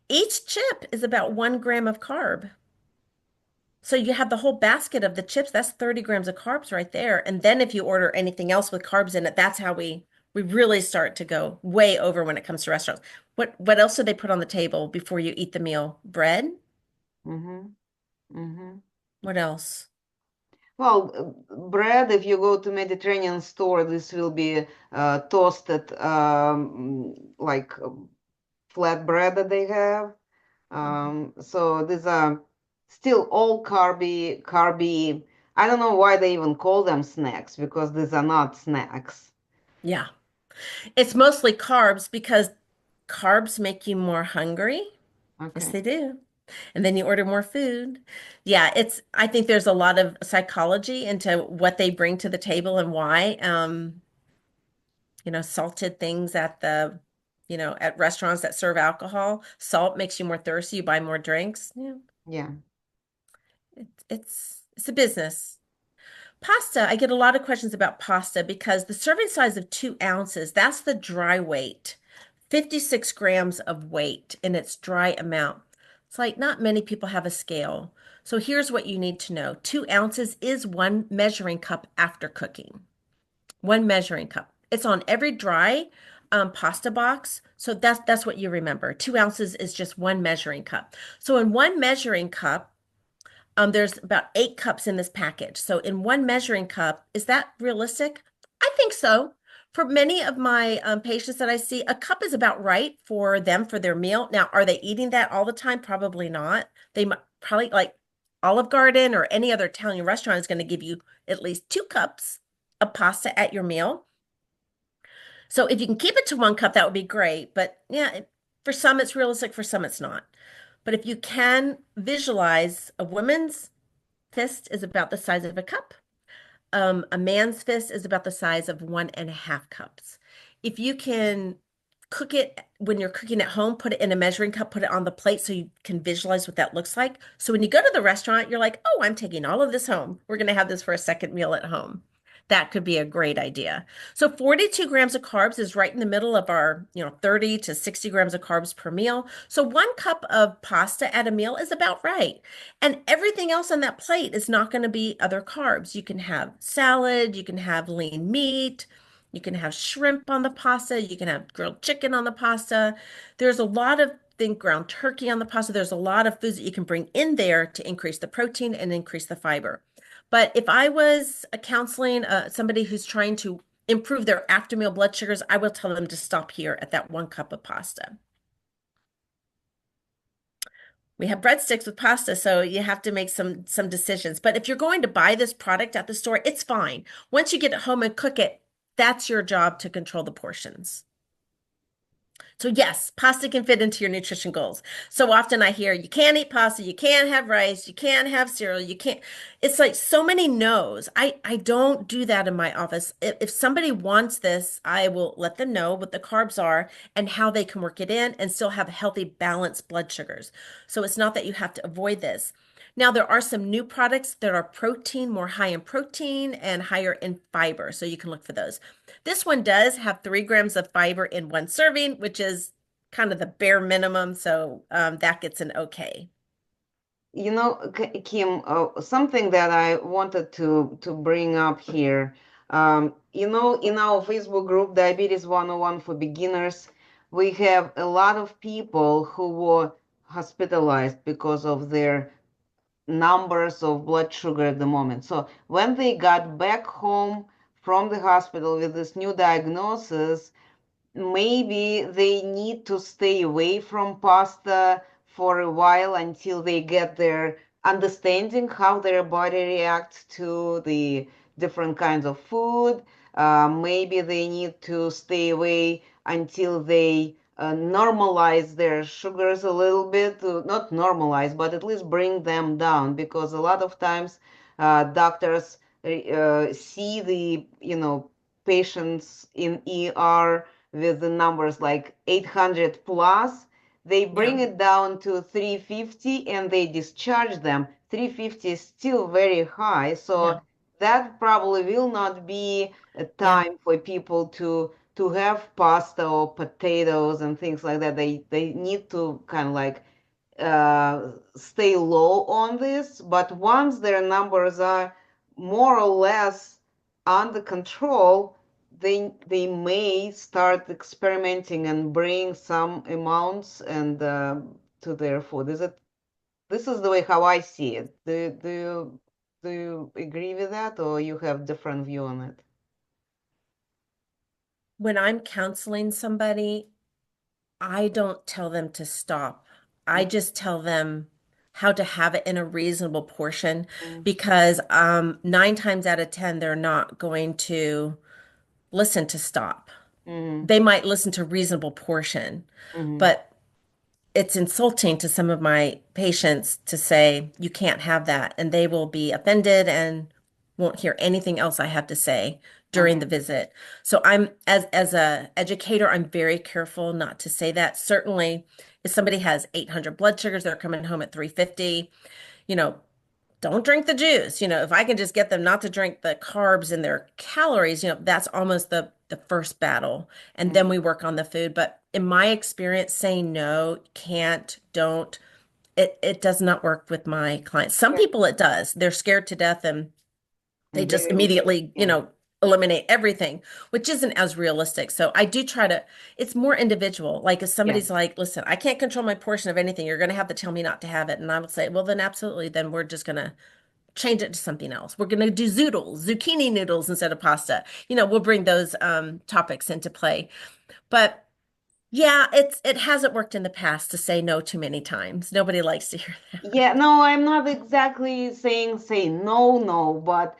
Each chip is about 1 gram of carb. So you have the whole basket of the chips, that's 30 grams of carbs right there. And then if you order anything else with carbs in it, that's how we really start to go way over when it comes to restaurants. What else do they put on the table before you eat the meal? Bread? Mm-hmm. Mm-hmm. What else? Well, bread, if you go to Mediterranean store, this will be toasted like flat bread that they have. Mhm. So these are still all carby. I don't know why they even call them snacks, because these are not snacks. Yeah. It's mostly carbs because Carbs make you more hungry. Yes, Okay. they do. And then you order more food. Yeah, I think there's a lot of psychology into what they bring to the table and why. Salted things at restaurants that serve alcohol. Salt makes you more thirsty, you buy more drinks. Yeah, Yeah. it's a business. Pasta, I get a lot of questions about pasta because the serving size of 2 ounces, that's the dry weight. 56 grams of weight in its dry amount. It's like not many people have a scale. So here's what you need to know. 2 ounces is one measuring cup after cooking. One measuring cup. It's on every dry pasta box. So that's what you remember. 2 ounces is just one measuring cup. So in one measuring cup, there's about 8 cups in this package. So in one measuring cup, is that realistic? I think so. For many of my patients that I see, a cup is about right for them for their meal. Now, are they eating that all the time? Probably not. They might probably like Olive Garden or any other Italian restaurant is going to give you at least 2 cups of pasta at your meal. So if you can keep it to 1 cup, that would be great. But yeah, for some it's realistic, for some it's not. But if you can visualize a woman's fist is about the size of a cup. A man's fist is about the size of 1.5 cups. If you can cook it when you're cooking at home, put it in a measuring cup, put it on the plate so you can visualize what that looks like. So when you go to the restaurant, you're like, oh, I'm taking all of this home. We're going to have this for a second meal at home. That could be a great idea. So 42 grams of carbs is right in the middle of our, 30 to 60 grams of carbs per meal. So 1 cup of pasta at a meal is about right. And everything else on that plate is not going to be other carbs. You can have salad, you can have lean meat, you can have shrimp on the pasta, you can have grilled chicken on the pasta. There's a lot of think ground turkey on the pasta. There's a lot of foods that you can bring in there to increase the protein and increase the fiber. But if I was counseling somebody who's trying to improve their after meal blood sugars, I will tell them to stop here at that 1 cup of pasta. We have breadsticks with pasta, so you have to make some decisions. But if you're going to buy this product at the store, it's fine. Once you get it home and cook it, that's your job to control the portions. So yes, pasta can fit into your nutrition goals. So often I hear you can't eat pasta, you can't have rice, you can't have cereal, you can't. It's like so many no's. I don't do that in my office. If somebody wants this, I will let them know what the carbs are and how they can work it in and still have healthy, balanced blood sugars. So it's not that you have to avoid this. Now, there are some new products that are protein, more high in protein and higher in fiber. So you can look for those. This one does have 3 grams of fiber in one serving, which is kind of the bare minimum. So that gets an okay. Kim, something that I wanted to bring up here. In our Facebook group, Diabetes 101 for Beginners, we have a lot of people who were hospitalized because of their numbers of blood sugar at the moment. So when they got back home from the hospital with this new diagnosis, maybe they need to stay away from pasta for a while until they get their understanding how their body reacts to the different kinds of food. Maybe they need to stay away until they normalize their sugars a little bit, not normalize, but at least bring them down, because a lot of times doctors see the patients in ER with the numbers like 800 plus, they bring Yeah, it down to 350 and they discharge them. 350 is still very high, yeah, so that probably will not be a yeah. time for people to have pasta or potatoes and things like that. They need to kind of like stay low on this, but once their numbers are more or less under control, they may start experimenting and bring some amounts and to their food. This is the way how I see it. Do you agree with that, or you have different view on it? When I'm counseling somebody, I don't tell them to stop. I just tell them how to have it in a reasonable portion Mm, because 9 times out of 10, they're not going to listen to stop. Mm-hmm. They might listen to reasonable portion, Mm-hmm. but it's insulting to some of my patients to say you can't have that, and they will be offended and won't hear anything else I have to say during the Okay. visit. So I'm as a educator, I'm very careful not to say that. Certainly, if somebody has 800 blood sugars, they're coming home at 350, you know, don't drink the juice. If I can just get them not to drink the carbs and their calories, that's almost the first battle. And then Mm-hmm. we work on the food. But in my experience, saying no, can't, don't, it does not work with my clients. Some Yeah. people it does. They're scared to death and they And just they, immediately, yeah. eliminate everything, which isn't as realistic. So I do try to, it's more individual. Like if somebody's Yes. like, listen, I can't control my portion of anything, you're going to have to tell me not to have it. And I would say, well, then absolutely, then we're just going to change it to something else. We're going to do zoodles, zucchini noodles instead of pasta. We'll bring those topics into play. But yeah, it hasn't worked in the past to say no too many times. Nobody likes to hear that. Yeah, no, I'm not exactly saying say no, no, but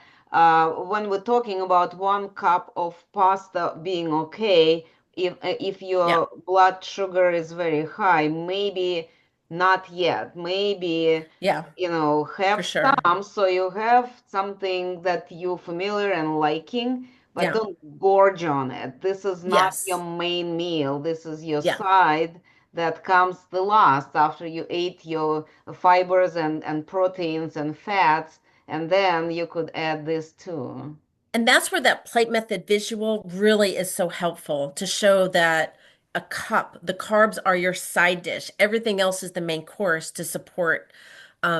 when we're talking about 1 cup of pasta being okay, if Yeah, your blood sugar is very high, maybe not yet. Maybe, yeah, for have sure. some so you have something that you're familiar and liking, but Yeah, don't gorge on it. This is not your yes, main meal. This is your yeah. side that comes the last after you ate your fibers and proteins and fats, and then you could add this too. And that's where that plate method visual really is so helpful to show that a cup, the carbs are your side dish. Everything else is the main course to support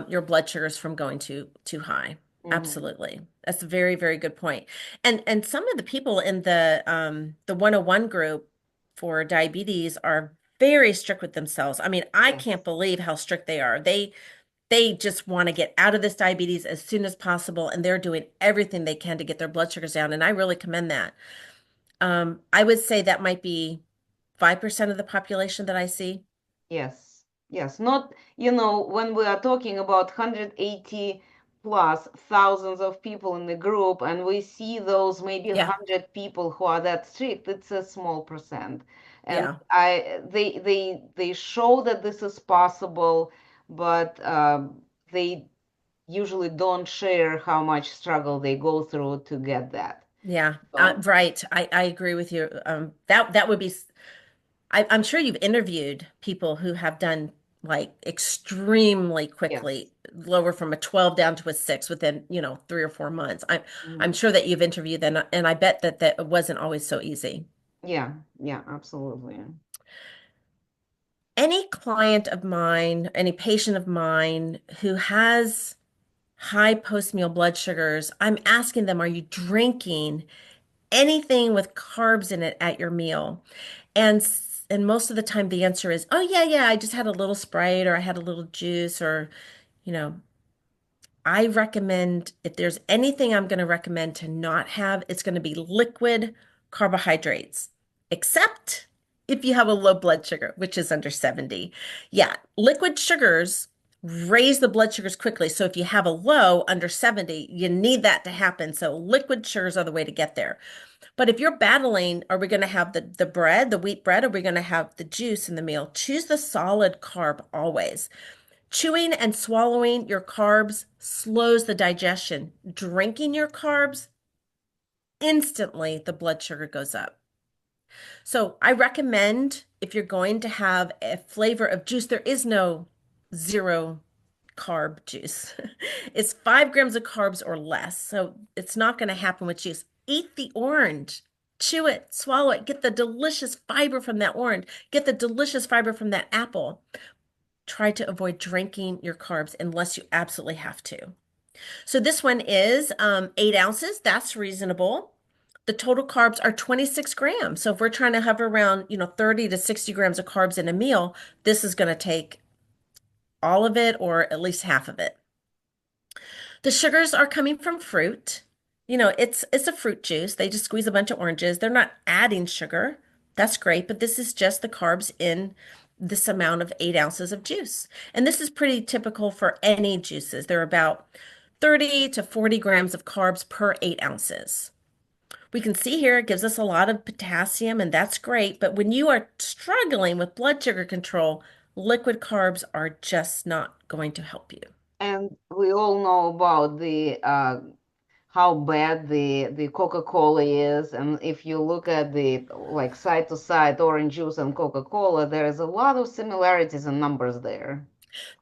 your blood sugars from going too high. Hmm. Absolutely. That's a very, very good point. And some of the people in the 101 group for diabetes are very strict with themselves. I mean, I can't Yes. believe how strict they are. They just want to get out of this diabetes as soon as possible, and they're doing everything they can to get their blood sugars down. And I really commend that. I would say that might be 5% of the population that I see. Yes, yes. Not, when we are talking about 180 plus thousands of people in the group, and we see those maybe Yeah, 100 people who are that strict, it's a small percent. And yeah, they show that this is possible, but they usually don't share how much struggle they go through to get that. yeah. So, Right. I agree with you. That would be. I'm sure you've interviewed people who have done like extremely yes. quickly lower from a 12 down to a 6 within 3 or 4 months. I'm Mhm. sure that you've interviewed them, and I bet that it wasn't always so easy. Yeah, yeah, absolutely. Any client of mine, any patient of mine who has high post-meal blood sugars, I'm asking them, are you drinking anything with carbs in it at your meal? And most of the time the answer is, oh yeah, yeah, I just had a little Sprite or I had a little juice or, you know, I recommend if there's anything I'm going to recommend to not have, it's going to be liquid carbohydrates, except if you have a low blood sugar, which is under 70. Yeah, liquid sugars raise the blood sugars quickly. So if you have a low under 70, you need that to happen. So liquid sugars are the way to get there. But if you're battling, are we going to have the bread, the wheat bread? Or are we going to have the juice in the meal? Choose the solid carb always. Chewing and swallowing your carbs slows the digestion. Drinking your carbs, instantly the blood sugar goes up. So I recommend if you're going to have a flavor of juice, there is no zero carb juice. It's 5 grams of carbs or less. So it's not going to happen with juice. Eat the orange. Chew it, swallow it, get the delicious fiber from that orange, get the delicious fiber from that apple. Try to avoid drinking your carbs unless you absolutely have to. So this one is 8 ounces. That's reasonable. The total carbs are 26 grams. So if we're trying to hover around, 30 to 60 grams of carbs in a meal, this is going to take all of it or at least half of it. The sugars are coming from fruit. It's a fruit juice. They just squeeze a bunch of oranges. They're not adding sugar. That's great, but this is just the carbs in this amount of 8 ounces of juice. And this is pretty typical for any juices. They're about 30 to 40 grams of carbs per 8 ounces. We can see here it gives us a lot of potassium, and that's great. But when you are struggling with blood sugar control, liquid carbs are just not going to help you. And we all know about the how bad the Coca-Cola is, and if you look at the like side to side orange juice and Coca-Cola, there is a lot of similarities in numbers there.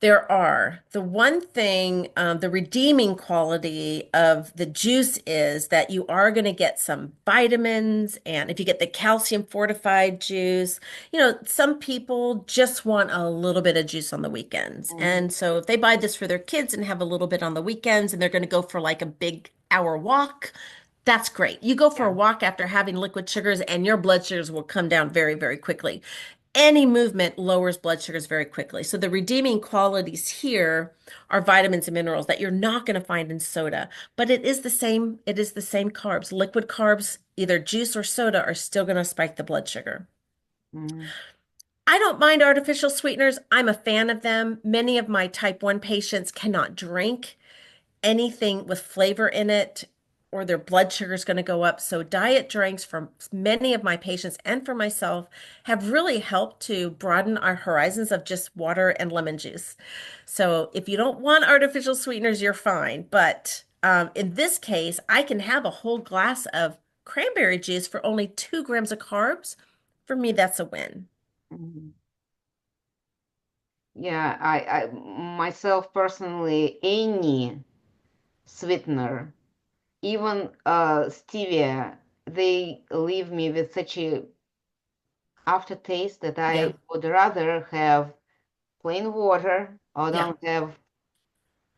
There are. The one thing, the redeeming quality of the juice is that you are going to get some vitamins. And if you get the calcium fortified juice, some people just want a little bit of juice on the weekends. Mhm. And so if they buy this for their kids and have a little bit on the weekends and they're going to go for like a big hour walk, that's great. You go for a Yeah. walk after having liquid sugars, and your blood sugars will come down very, very quickly. Any movement lowers blood sugars very quickly. So the redeeming qualities here are vitamins and minerals that you're not going to find in soda, but it is the same carbs. Liquid carbs, either juice or soda, are still going to spike the blood sugar. Mhm. I don't mind artificial sweeteners. I'm a fan of them. Many of my type 1 patients cannot drink anything with flavor in it, or their blood sugar is going to go up. So diet drinks for many of my patients and for myself have really helped to broaden our horizons of just water and lemon juice. So if you don't want artificial sweeteners, you're fine. But in this case, I can have a whole glass of cranberry juice for only 2 grams of carbs. For me, that's a win. Mhm. Yeah, I myself personally, any sweetener, even stevia, they leave me with such a aftertaste that Yeah. I would rather have plain water or Yeah. don't have,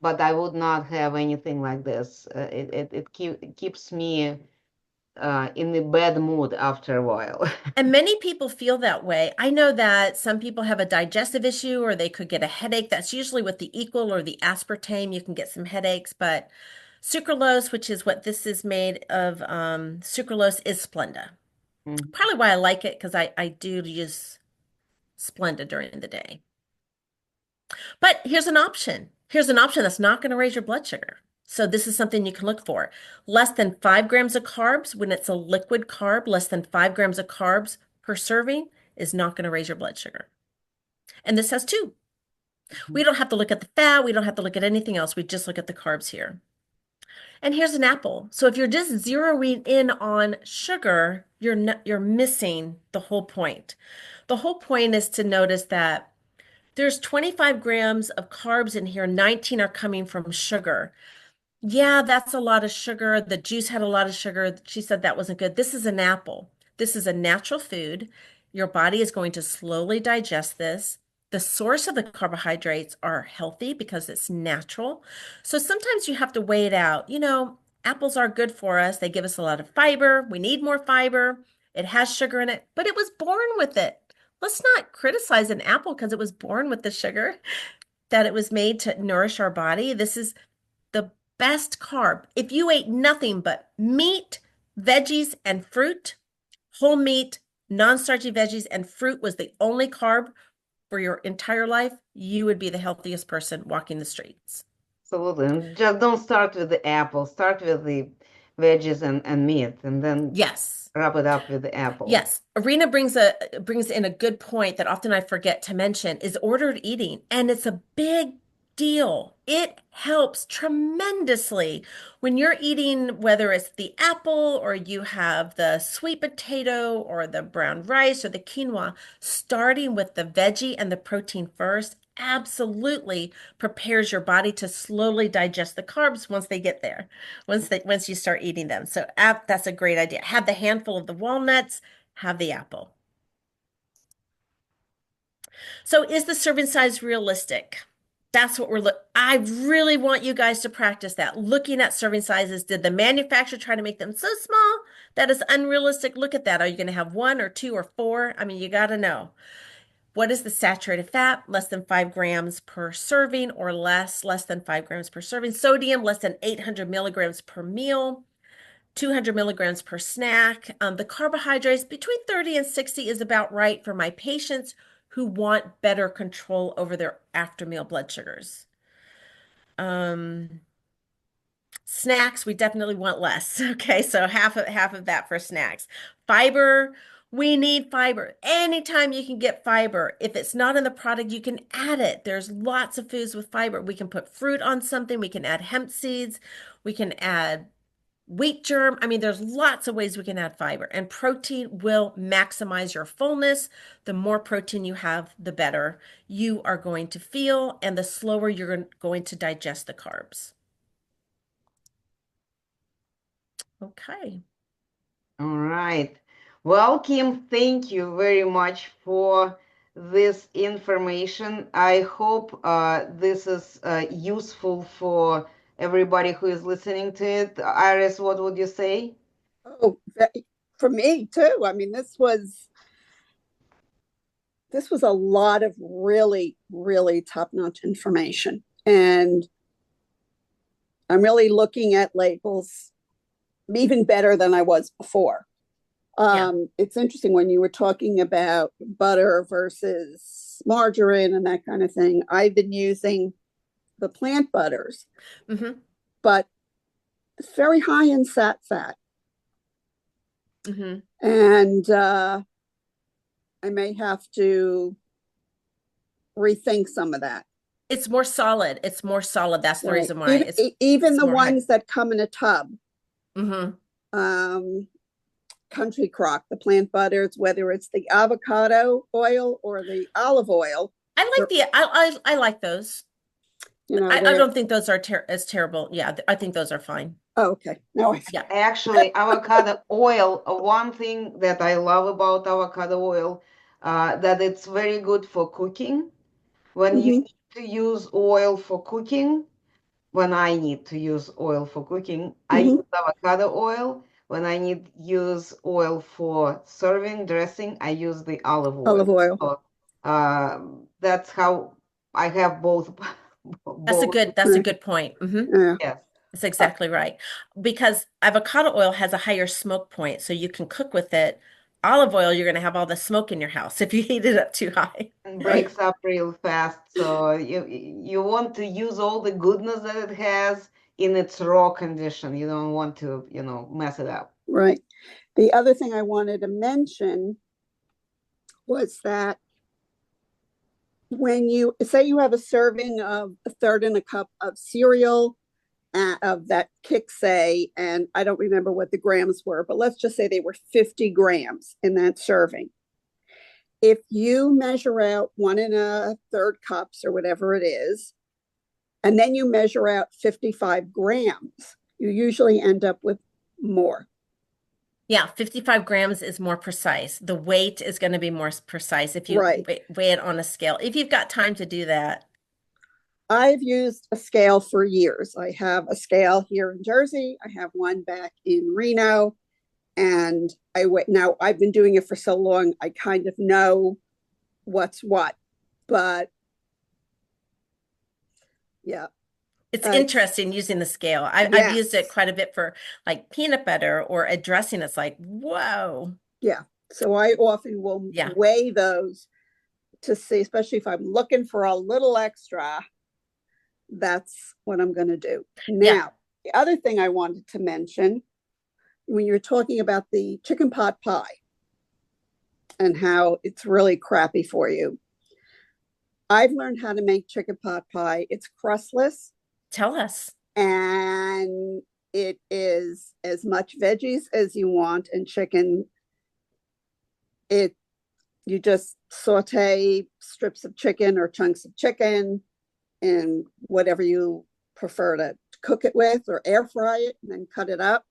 but I would not have anything like this. It keeps me in the bad mood after a while. And many people feel that way. I know that some people have a digestive issue or they could get a headache. That's usually with the equal or the aspartame. You can get some headaches, but sucralose, which is what this is made of, sucralose is Splenda. Mhm. Probably why I like it because I do use Splenda during the day. But here's an option. Here's an option that's not going to raise your blood sugar. So this is something you can look for. Less than 5 grams of carbs when it's a liquid carb, less than 5 grams of carbs per serving is not going to raise your blood sugar. And this has two. We don't have to look at the fat. We don't have to look at anything else. We just look at the carbs here. And here's an apple. So if you're just zeroing in on sugar, you're missing the whole point. The whole point is to notice that there's 25 grams of carbs in here, 19 are coming from sugar. Yeah, that's a lot of sugar. The juice had a lot of sugar. She said that wasn't good. This is an apple. This is a natural food. Your body is going to slowly digest this. The source of the carbohydrates are healthy because it's natural. So sometimes you have to weigh it out. Apples are good for us. They give us a lot of fiber. We need more fiber. It has sugar in it, but it was born with it. Let's not criticize an apple because it was born with the sugar that it was made to nourish our body. This is the best carb. If you ate nothing but meat, veggies, and fruit, whole meat, non-starchy veggies, and fruit was the only carb for your entire life, you would be the healthiest person walking the streets. Absolutely. And just don't start with the apple. Start with the veggies and meat, and then Yes. wrap it up with the apple. Yes, Arena brings in a good point that often I forget to mention is ordered eating, and it's a big deal. It helps tremendously when you're eating, whether it's the apple or you have the sweet potato or the brown rice or the quinoa, starting with the veggie and the protein first absolutely prepares your body to slowly digest the carbs once they get there, once you start eating them. So that's a great idea. Have the handful of the walnuts, have the apple. So is the serving size realistic? That's what I really want you guys to practice that. Looking at serving sizes. Did the manufacturer try to make them so small that is unrealistic? Look at that. Are you going to have one or two or four? I mean, you got to know. What is the saturated fat? Less than 5 grams per serving or less than 5 grams per serving. Sodium, less than 800 milligrams per meal. 200 milligrams per snack. The carbohydrates between 30 and 60 is about right for my patients who want better control over their after meal blood sugars. Um, Snacks, we definitely want less. Okay, so half of that for snacks. Fiber, we need fiber. Anytime you can get fiber, if it's not in the product, you can add it. There's lots of foods with fiber. We can put fruit on something, we can add hemp seeds, we can add wheat germ. I mean, there's lots of ways we can add fiber, and protein will maximize your fullness. The more protein you have, the better you are going to feel, and the slower you're going to digest the carbs. Okay. All right. Well, Kim, thank you very much for this information. I hope this is useful for everybody who is listening to it. Iris, what would you say? Oh, for me too. I mean, this was a lot of really, really top-notch information. And I'm really looking at labels even better than I was before. Yeah. It's interesting when you were talking about butter versus margarine and that kind of thing. I've been using the plant butters, Mm-hmm. but it's very high in fat. Mm-hmm. And I may have to rethink some of that. It's more solid. It's more solid. That's the Right. reason why Even it's the more high. ones that come in a tub, Mm-hmm. Country Crock, the plant butters, whether it's the avocado oil or the olive oil. I like those. You know, I don't think those are as terrible. Yeah, I think those are fine. oh, okay. No, Yeah. Actually, avocado oil, one thing that I love about avocado oil, that it's very good for cooking. When you mhm, need to use oil for cooking, when I need to use oil for cooking, I mhm, use avocado oil. When I need use oil for serving, dressing, I use the olive oil. olive oil. So that's how I have both. Both. That's a good point. Mm-hmm. Yeah. Yes. That's exactly right. Because avocado oil has a higher smoke point, so you can cook with it. Olive oil, you're going to have all the smoke in your house if you heat it up too high. And Right. breaks up real fast. So you want to use all the goodness that it has in its raw condition. You don't want to, mess it up. Right. The other thing I wanted to mention was that when you say you have a serving of a third in a cup of cereal of that Cdces, and I don't remember what the grams were, but let's just say they were 50 grams in that serving. If you measure out 1 1/3 cups or whatever it is, and then you measure out 55 grams, you usually end up with more. Yeah, 55 grams is more precise. The weight is going to be more precise if you Right. weigh it on a scale. If you've got time to do that. I've used a scale for years. I have a scale here in Jersey. I have one back in Reno. And now I've been doing it for so long, I kind of know what's what. But yeah. It's interesting using the scale. I've used it quite a bit for like peanut butter or a dressing. It's like, whoa. Yeah. So I often will weigh those to see, especially if I'm looking for a little extra, that's what I'm going to do. Now, the other thing I wanted to mention, when you're talking about the chicken pot pie and how it's really crappy for you, I've learned how to make chicken pot pie. It's crustless. Tell us. And it is as much veggies as you want and chicken. You just saute strips of chicken or chunks of chicken and whatever you prefer to cook it with, or air fry it and then cut it up.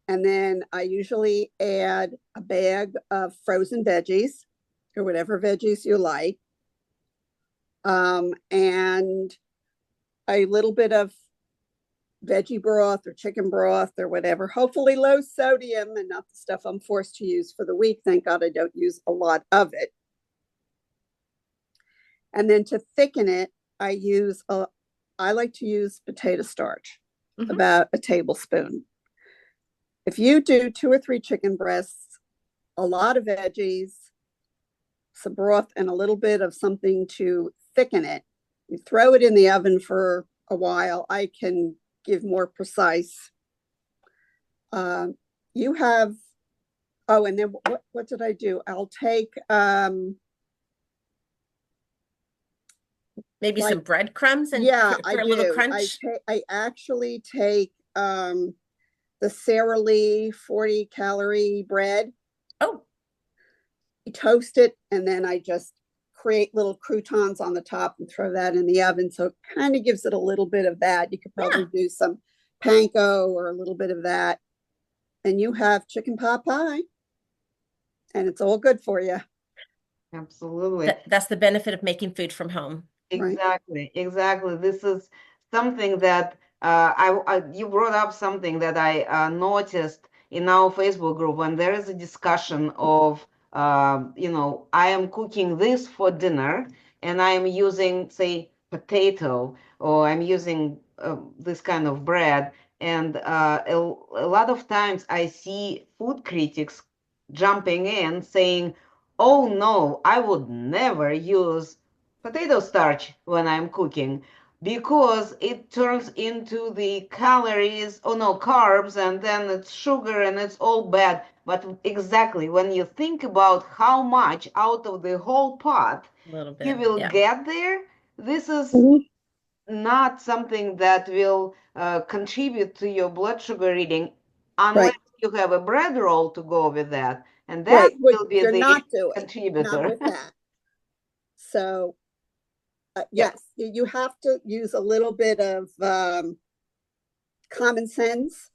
And then I usually add a bag of frozen veggies or whatever veggies you like, and a little bit of veggie broth or chicken broth or whatever, hopefully low sodium and not the stuff I'm forced to use for the week. Thank God I don't use a lot of it. And then to thicken it, I like to use potato starch, about a tablespoon. If you do 2 or 3 chicken breasts, a lot of veggies, some broth, and a little bit of something to thicken it, you throw it in the oven for a while. I can give more precise. You have, oh, and then what did I do? I'll take Maybe like, some breadcrumbs and yeah, for I a little do. crunch. I actually take the Sara Lee 40-calorie bread, Oh, toast it, and then I just create little croutons on the top and throw that in the oven. So it kind of gives it a little bit of that. You could yeah. probably do some panko or a little bit of that. And you have chicken pot pie, and it's all good for you. Absolutely. That's the benefit of making food from home. Right. Exactly, exactly. This is something that you brought up something that I noticed in our Facebook group when there is a discussion of, I am cooking this for dinner and I am using, say, potato, or I'm using this kind of bread. And a lot of times I see food critics jumping in saying, oh no, I would never use potato starch when I'm cooking because it turns into the calories, oh no, carbs, and then it's sugar and it's all bad. But exactly when you think about how much out of the whole pot A little you bit. will Yeah. get there, this is Mhm. not something that will contribute to your blood sugar reading unless Right. you have a bread roll to go with that. And that Right. Which will be you're the not doing, not contributor. with that. So, Yeah, yes, you have to use a little bit of common sense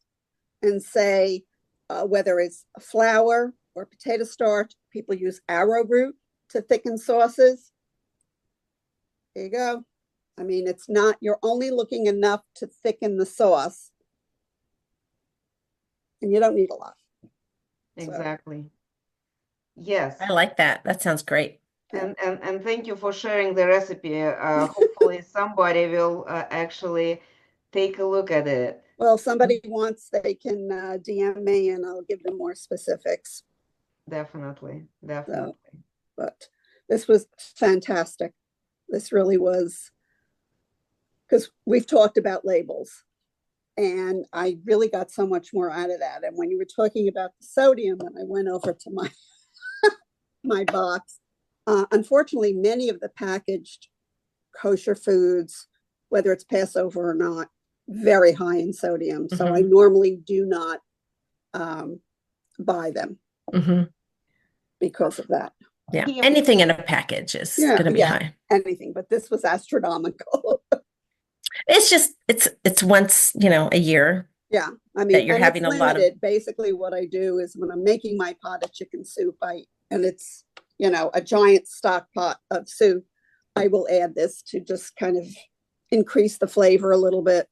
and say whether it's flour or potato starch. People use arrowroot to thicken sauces. There you go. I mean, it's not, you're only looking enough to thicken the sauce, and you don't need a lot. So, exactly. Yes. I like that. That sounds great. yeah. And thank you for sharing the recipe. Hopefully somebody will actually take a look at it. Well, somebody wants, they can DM me and I'll give them more specifics. Definitely, So, definitely. but this was fantastic. This really was, because we've talked about labels, and I really got so much more out of that. And when you were talking about the sodium, and I went over to my box, unfortunately, many of the packaged kosher foods, whether it's Passover or not, very high in sodium. So I Hmm. normally do not um, buy them Hmm. because of that. Yeah. Kim, Anything in a package is Yeah, going to be yeah, high. anything. But this was astronomical. It's just it's once, a year Yeah, I mean, that you're and it's having a lot of limited. Basically, what I do is when I'm making my pot of chicken soup, and it's a giant stock pot of soup, I will add this to just kind of increase the flavor a little bit.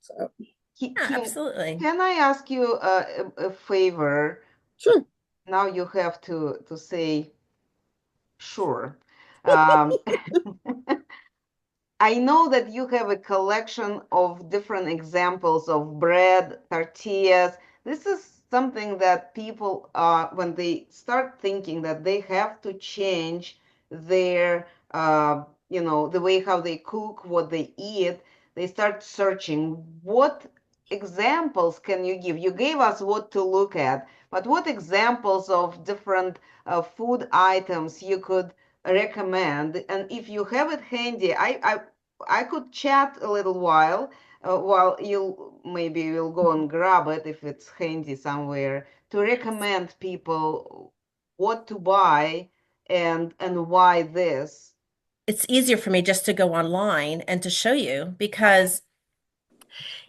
So yeah, Kim, absolutely. can I ask you a favor? sure. Now you have to say sure. Um, I know that you have a collection of different examples of bread, tortillas. This is something that people, when they start thinking that they have to change their, the way how they cook, what they eat, they start searching. What examples can you give? You gave us what to look at, but what examples of different food items you could recommend? And if you have it handy, I could chat a little while you maybe will go and grab it if it's handy somewhere to recommend people what to buy and why this. It's easier for me just to go online and to show you Okay. because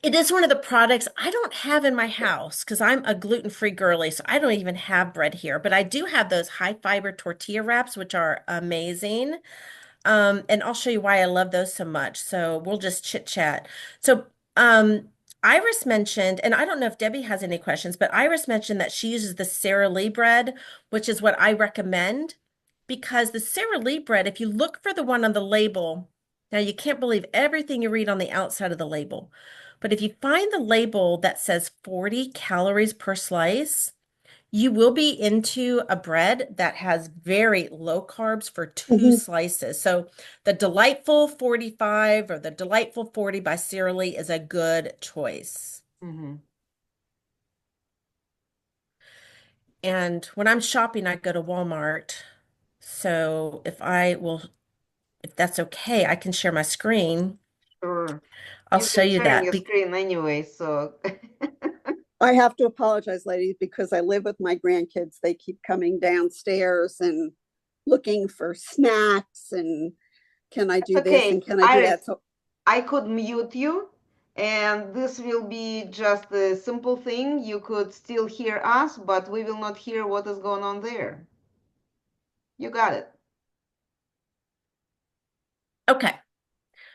it is one of the products I don't have in my house because I'm a gluten-free girly, so I don't even have bread here. But I do have those high fiber tortilla wraps, which are amazing. And I'll show you why I love those so much. So we'll just chit chat. So, Iris mentioned, and I don't know if Debbie has any questions, but Iris mentioned that she uses the Sara Lee bread, which is what I recommend because the Sara Lee bread, if you look for the one on the label, now you can't believe everything you read on the outside of the label, but if you find the label that says 40 calories per slice, You will be into a bread that has very low carbs for two Mhm. slices. So the Delightful 45 or the Delightful 40 by Sara Lee is a good choice. Hmm. And when I'm shopping, I go to Walmart. So if that's okay, I can share my screen. Sure. I'll You've show been you sharing that. your screen anyway, so I have to apologize, ladies, because I live with my grandkids. They keep coming downstairs and looking for snacks and can I it's do this okay. and can I do Iris, that? So I could mute you, and this will be just a simple thing. You could still hear us, but we will not hear what is going on there. You got it. Okay.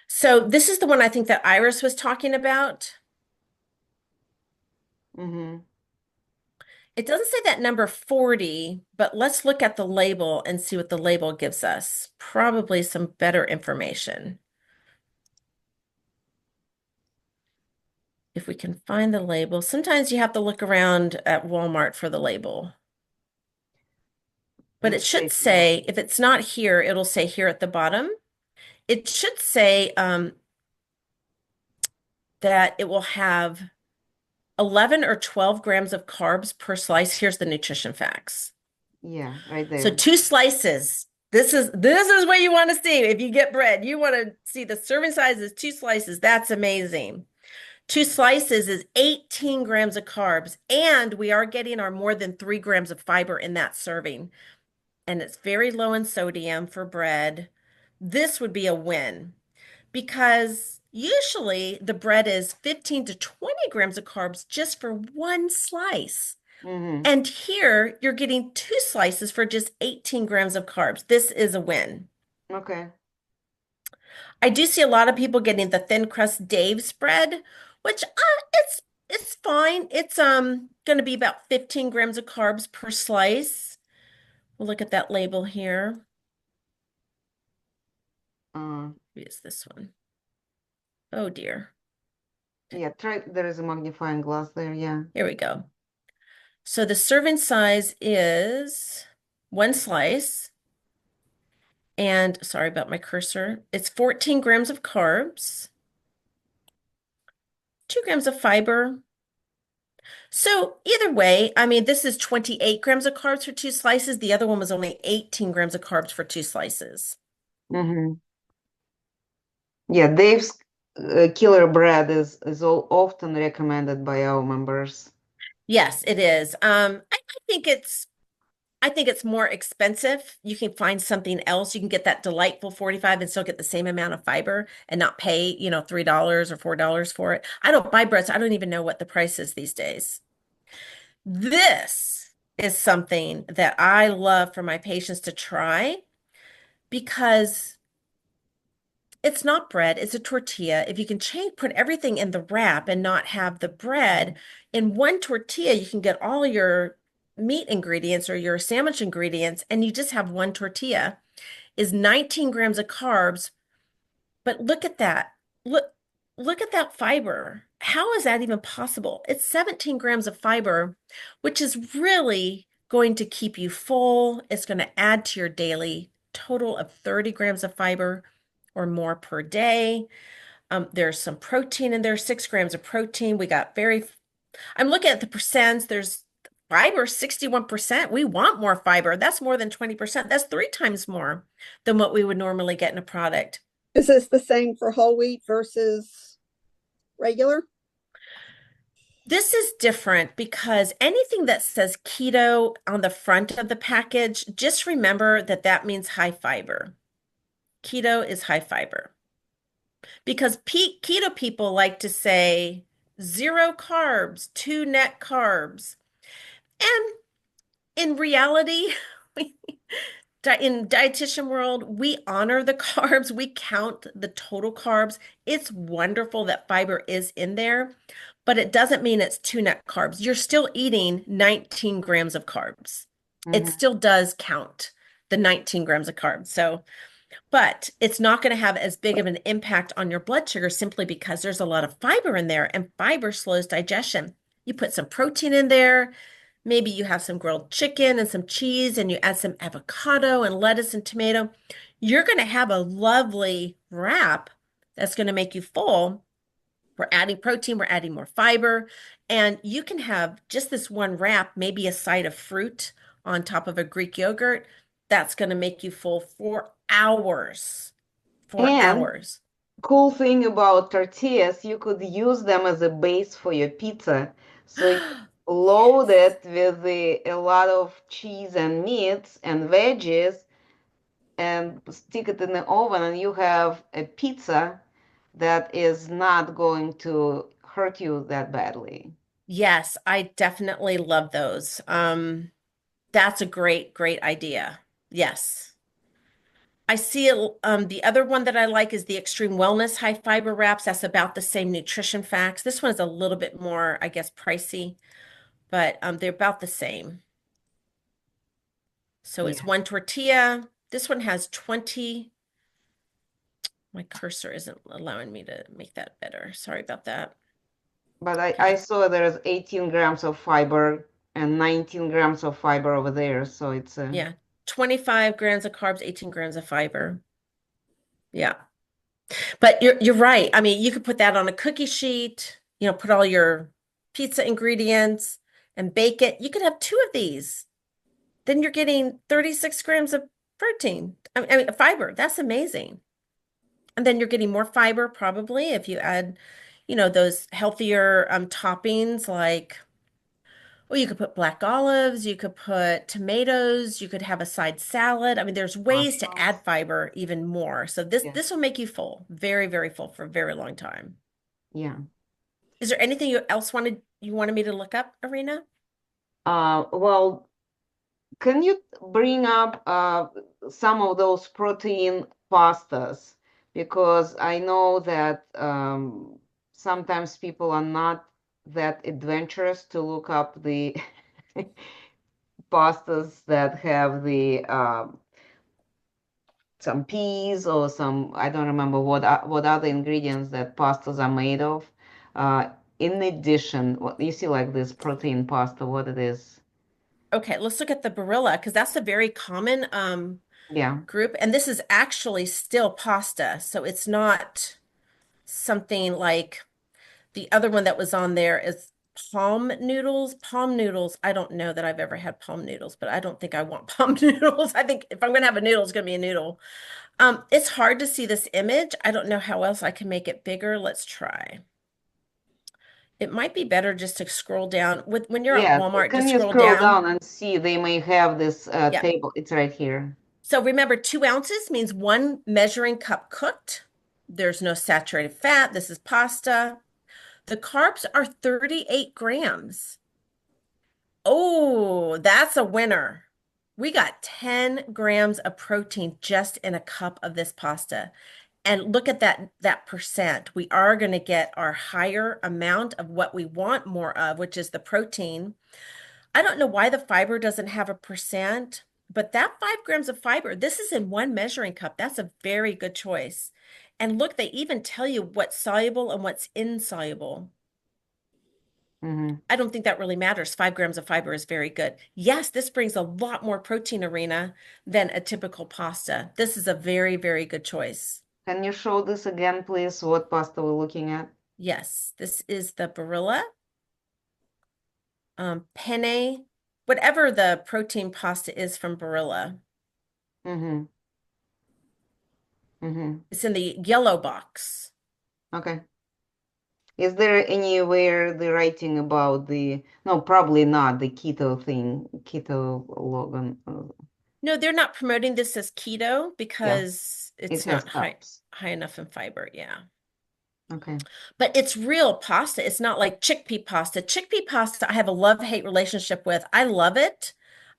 So this is the one I think that Iris was talking about. Hmm. It doesn't say that number 40, but let's look at the label and see what the label gives us. Probably some better information. If we can find the label. Sometimes you have to look around at Walmart for the label. But it Let's should take a look. say, if it's not here, it'll say here at the bottom. It should say that it will have 11 or 12 grams of carbs per slice. Here's the nutrition facts. Yeah, right So there. two slices. This is what you want to see. If you get bread, you want to see the serving size is two slices. That's amazing. Two slices is 18 grams of carbs, and we are getting our more than 3 grams of fiber in that serving. And it's very low in sodium for bread. This would be a win because usually the bread is 15 to 20 grams of carbs just for one slice. Hmm. And here you're getting two slices for just 18 grams of carbs. This is a win. Okay. I do see a lot of people getting the thin crust Dave spread, which it's fine. It's going to be about 15 grams of carbs per slice. We'll look at that label here. Uh, Maybe it's this one. Oh dear. yeah, try, there is a magnifying glass there. Yeah. Here we go. So the serving size is one slice. And sorry about my cursor. It's 14 grams of carbs, 2 grams of fiber. So either way, I mean, this is 28 grams of carbs for two slices. The other one was only 18 grams of carbs for two slices. Hmm. Yeah, Dave's killer bread is often recommended by our members. Yes, it is. think it's I think it's more expensive. You can find something else. You can get that delightful 45 and still get the same amount of fiber and not pay, $3 or $4 for it. I don't buy bread, so I don't even know what the price is these days. This is something that I love for my patients to try because it's not bread, it's a tortilla. If you can put everything in the wrap and not have the bread in one tortilla, you can get all your meat ingredients or your sandwich ingredients, and you just have one tortilla, is 19 grams of carbs. But look at that. Look, look at that fiber. How is that even possible? It's 17 grams of fiber, which is really going to keep you full. It's going to add to your daily total of 30 grams of fiber or more per day. There's some protein in there, 6 grams of protein. I'm looking at the percents. There's fiber, 61%. We want more fiber. That's more than 20%. That's 3 times more than what we would normally get in a product. is this the same for whole wheat versus regular? This is different because anything that says keto on the front of the package, just remember that that means high fiber. Keto is high fiber because keto people like to say 0 carbs, 2 net carbs. And in reality, in dietitian world, we honor the carbs. We count the total carbs. It's wonderful that fiber is in there, but it doesn't mean it's 2 net carbs. You're still eating 19 grams of carbs. It Hmm. still does count the 19 grams of carbs. So, but it's not going to have as big of an impact on your blood sugar simply because there's a lot of fiber in there and fiber slows digestion. You put some protein in there, Maybe you have some grilled chicken and some cheese and you add some avocado and lettuce and tomato. You're going to have a lovely wrap that's going to make you full. We're adding protein, we're adding more fiber, and you can have just this one wrap, maybe a side of fruit on top of a Greek yogurt. That's going to make you full for hours. For And hours. cool thing about tortillas, you could use them as a base for your pizza. So you load it with a lot of cheese and meats and veggies and stick it in the oven, and you have a pizza that is not going to hurt you that badly. Yes, I definitely love those. That's a great, great idea. Yes. I see it, the other one that I like is the Extreme Wellness High Fiber Wraps. That's about the same nutrition facts. This one is a little bit more, I guess, pricey, but they're about the same. So it's Yeah, one tortilla. This one has 20. My cursor isn't allowing me to make that better. Sorry about that. but I Okay. saw there's 18 grams of fiber and 19 grams of fiber over there, so it's a Yeah. 25 grams of carbs, 18 grams of fiber. Yeah. But you're right. I mean, you could put that on a cookie sheet, put all your pizza ingredients and bake it. You could have two of these. Then you're getting 36 grams of protein. I mean fiber. That's amazing. And then you're getting more fiber probably if you add, those healthier toppings like, well, you could put black olives, you could put tomatoes, you could have a side salad. I mean, there's ways to mushrooms. add fiber even more. So this Yeah, this will make you full, very, very full for a very long time. yeah. Is there anything you wanted me to look up, Arena? Well, can you bring up some of those protein pastas? Because I know that sometimes people are not that adventurous to look up the pastas that have the some peas or some, I don't remember what other ingredients that pastas are made of. In addition, what you see like this protein pasta, what it is. Okay, let's look at the Barilla because that's a very common Yeah. group, and this is actually still pasta, so it's not something like the other one that was on there is palm noodles. Palm noodles, I don't know that I've ever had palm noodles, but I don't think I want palm noodles. I think if I'm gonna have a noodle, it's gonna be a noodle. It's hard to see this image. I don't know how else I can make it bigger. Let's try. It might be better just to scroll down. When you're at Yeah, Walmart, can just you scroll scroll down down. and see they may have this Yeah. table. It's right here. So remember, 2 ounces means 1 measuring cup cooked. There's no saturated fat. This is pasta. The carbs are 38 grams. Oh, that's a winner. We got 10 grams of protein just in a cup of this pasta. And look at that percent. We are going to get our higher amount of what we want more of, which is the protein. I don't know why the fiber doesn't have a percent, but that 5 grams of fiber, this is in 1 measuring cup. That's a very good choice. And look, they even tell you what's soluble and what's insoluble. Hmm. I don't think that really matters. 5 grams of fiber is very good. Yes, this brings a lot more protein, Arena, than a typical pasta. This is a very, very good choice. Can you show this again, please? What pasta we're looking at? Yes, this is the Barilla penne, whatever the protein pasta is from Barilla. Mm-hmm. Mm-hmm. It's in the yellow box. Okay. Is there anywhere the writing about the, no, probably not the keto thing, keto logo. No, they're not promoting this as keto Yeah, because it it's has not high cups. high enough in fiber. Yeah. Okay. But it's real pasta. It's not like chickpea pasta. Chickpea pasta, I have a love-hate relationship with. I love it.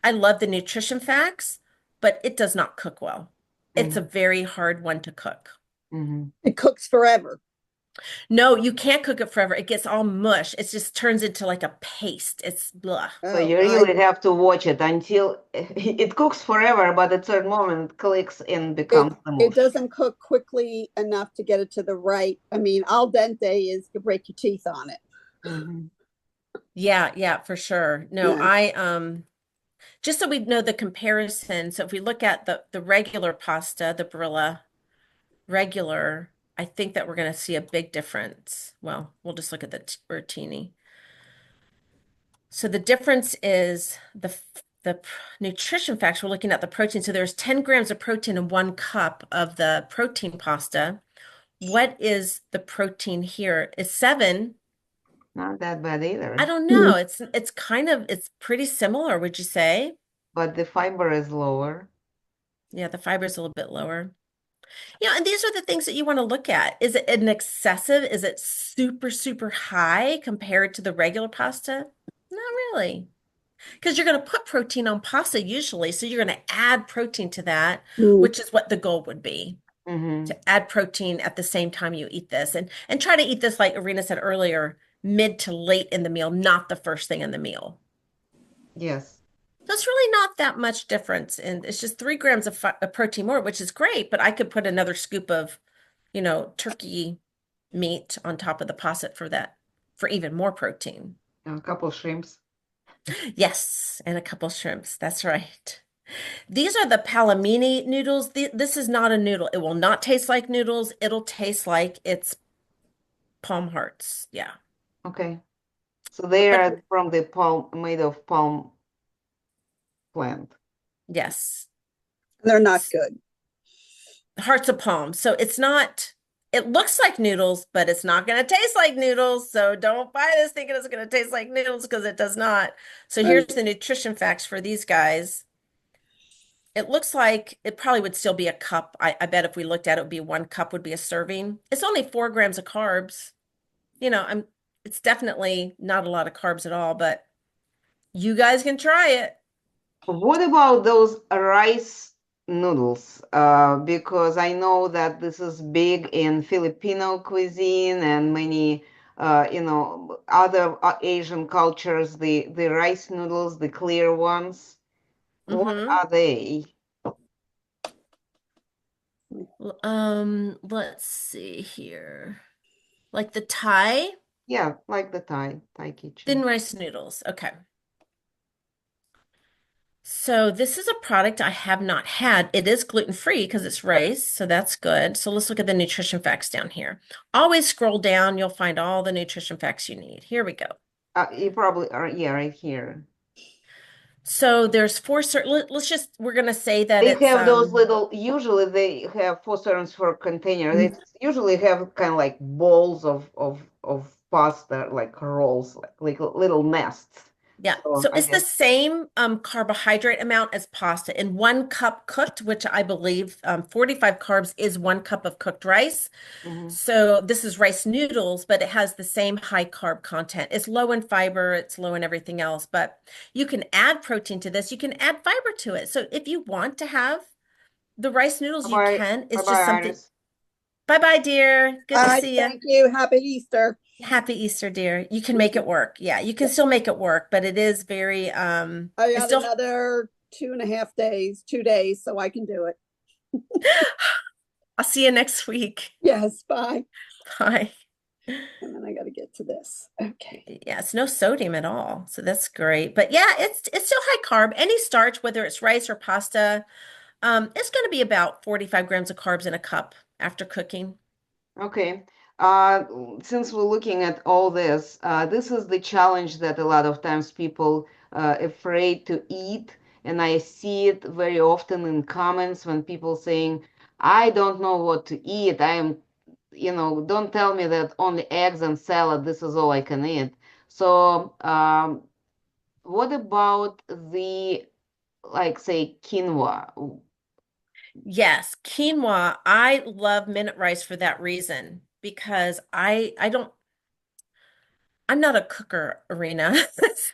I love the nutrition facts, but it does not cook well. It's a Mm-hmm. very hard one to cook. Mm-hmm. It cooks forever. No, you can't cook it forever. It gets all mush. It just turns into like a paste. It's blah. So Oh, you really have to watch it until it cooks forever, but at a certain moment it clicks and becomes the it mush. doesn't cook quickly enough to get it to the right. I mean, al dente is you break your teeth on it. Mm-hmm. Yeah, for sure. No, Yeah. I just so we know the comparison. So if we look at the regular pasta, the Barilla regular, I think that we're going to see a big difference. Well, we'll just look at the rotini. So the difference is the nutrition facts. We're looking at the protein. So there's 10 grams of protein in 1 cup of the protein pasta. What is the protein here? It's 7. Not that bad I either, don't Mm. know. It's kind of it's pretty similar, would you say? but the fiber is lower. Yeah, the fiber is a little bit lower. Yeah, and these are the things that you want to look at. Is it an excessive? Is it super, super high compared to the regular pasta? Not really. Because you're going to put protein on pasta usually. So you're going to add protein to that, Mm. which is what the goal would be, Mm-hmm. to add protein at the same time you eat this. And try to eat this, like Irina said earlier, mid to late in the meal, not the first thing in the meal. Yes. So it's really not that much difference. And it's just 3 grams of protein more, which is great, but I could put another scoop of, turkey meat on top of the posset for that, for even more protein. A couple shrimps. Yes, and a couple shrimps. That's right. These are the palomini noodles. This is not a noodle. It will not taste like noodles. It'll taste like it's palm hearts. Yeah. Okay. So they But are from the palm, made of palm plant. yes, They're not good. hearts of palm. So it looks like noodles, but it's not going to taste like noodles. So don't buy this thinking it's going to taste like noodles because it does not. So Uh, here's the nutrition facts for these guys. It looks like it probably would still be a cup. I bet if we looked at it, it would be 1 cup would be a serving. It's only 4 grams of carbs. It's definitely not a lot of carbs at all, but you guys can try it. What about those rice noodles? Because I know that this is big in Filipino cuisine and many, other Asian cultures, the rice noodles, the clear ones. What Hmm. are they? Let's see here. Like the Thai Yeah, like the Thai thin kitchen. rice noodles. Okay. So this is a product I have not had. It is gluten-free because it's rice, so that's good. So let's look at the nutrition facts down here. Always scroll down, you'll find all the nutrition facts you need. Here we go. You probably are, yeah, right here. So there's four certain, we're gonna say that They it's have those little, usually they have 4 servings for a container. They usually have kind of like balls of pasta, like rolls, like little nests. yeah. So So I it's the guess. same carbohydrate amount as pasta. In 1 cup cooked, which I believe 45 carbs is 1 cup of cooked rice. Hmm. So this is rice noodles, but it has the same high carb content. It's low in fiber, it's low in everything else, but you can add protein to this. You can add fiber to it. So if you want to have the rice noodles, Bye you bye. can. Bye It's just bye, something. Iris. Bye-bye, dear. Good to Bye. see you. Thank you. Happy Easter. Happy Easter, dear. You can make it work. Yeah, you can still make it work, but it is very I it's got still another 2.5 days, 2 days, so I can do it. I'll see you next week. Yes. Bye. Bye. And then I got to get to this. Okay. Yeah, it's no sodium at all. So that's great. But yeah, it's still high carb. Any starch, whether it's rice or pasta, it's going to be about 45 grams of carbs in a cup after cooking. Okay. Uh, since we're looking at all this, this is the challenge that a lot of times people afraid to eat, and I see it very often in comments when people saying, "I don't know what to eat. I am, don't tell me that only eggs and salad, this is all I can eat." So, what about the, like, say, quinoa? Yes, quinoa. I love minute rice for that reason because I'm not a cooker arena.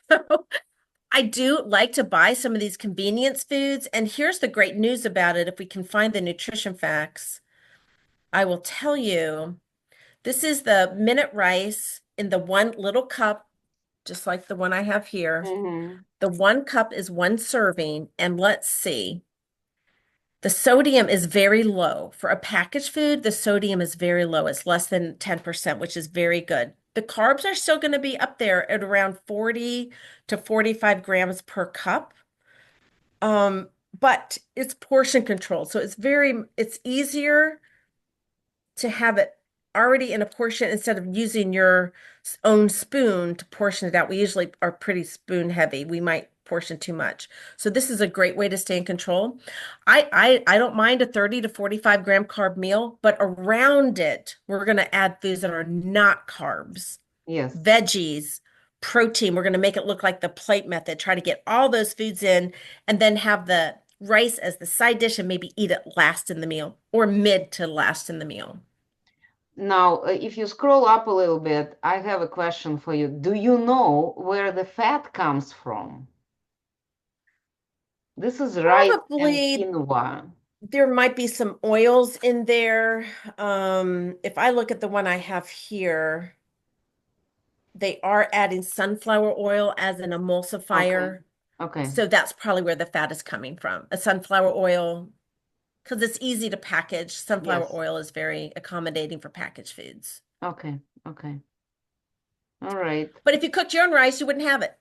So I do like to buy some of these convenience foods. And here's the great news about it. If we can find the nutrition facts, I will tell you this is the minute rice in the one little cup, just like the one I have here. Hmm. The 1 cup is 1 serving. And let's see, the sodium is very low. For a packaged food, the sodium is very low. It's less than 10%, which is very good. the carbs are still going to be up there at around 40 to 45 grams per cup. Um, but it's portion control. So it's easier to have it already in a portion instead of using your own spoon to portion it out. We usually are pretty spoon heavy. We might portion too much. So this is a great way to stay in control. I don't mind a 30 to 45 gram carb meal, but around it, we're going to add foods that are not carbs, Yes. veggies, protein. We're going to make it look like the plate method, try to get all those foods in, and then have the rice as the side dish and maybe eat it last in the meal or mid to last in the meal. Now, if you scroll up a little bit, I have a question for you. Do you know where the fat comes from? This is rice and Probably quinoa. there might be some oils in there. If I look at the one I have here, they are adding sunflower oil as an Okay. emulsifier. Okay. So that's probably where the fat is coming from. A sunflower oil, because it's easy to package. Sunflower Yes. oil is very accommodating for packaged foods. Okay. Okay. All right. But if you cooked your own rice, you wouldn't have it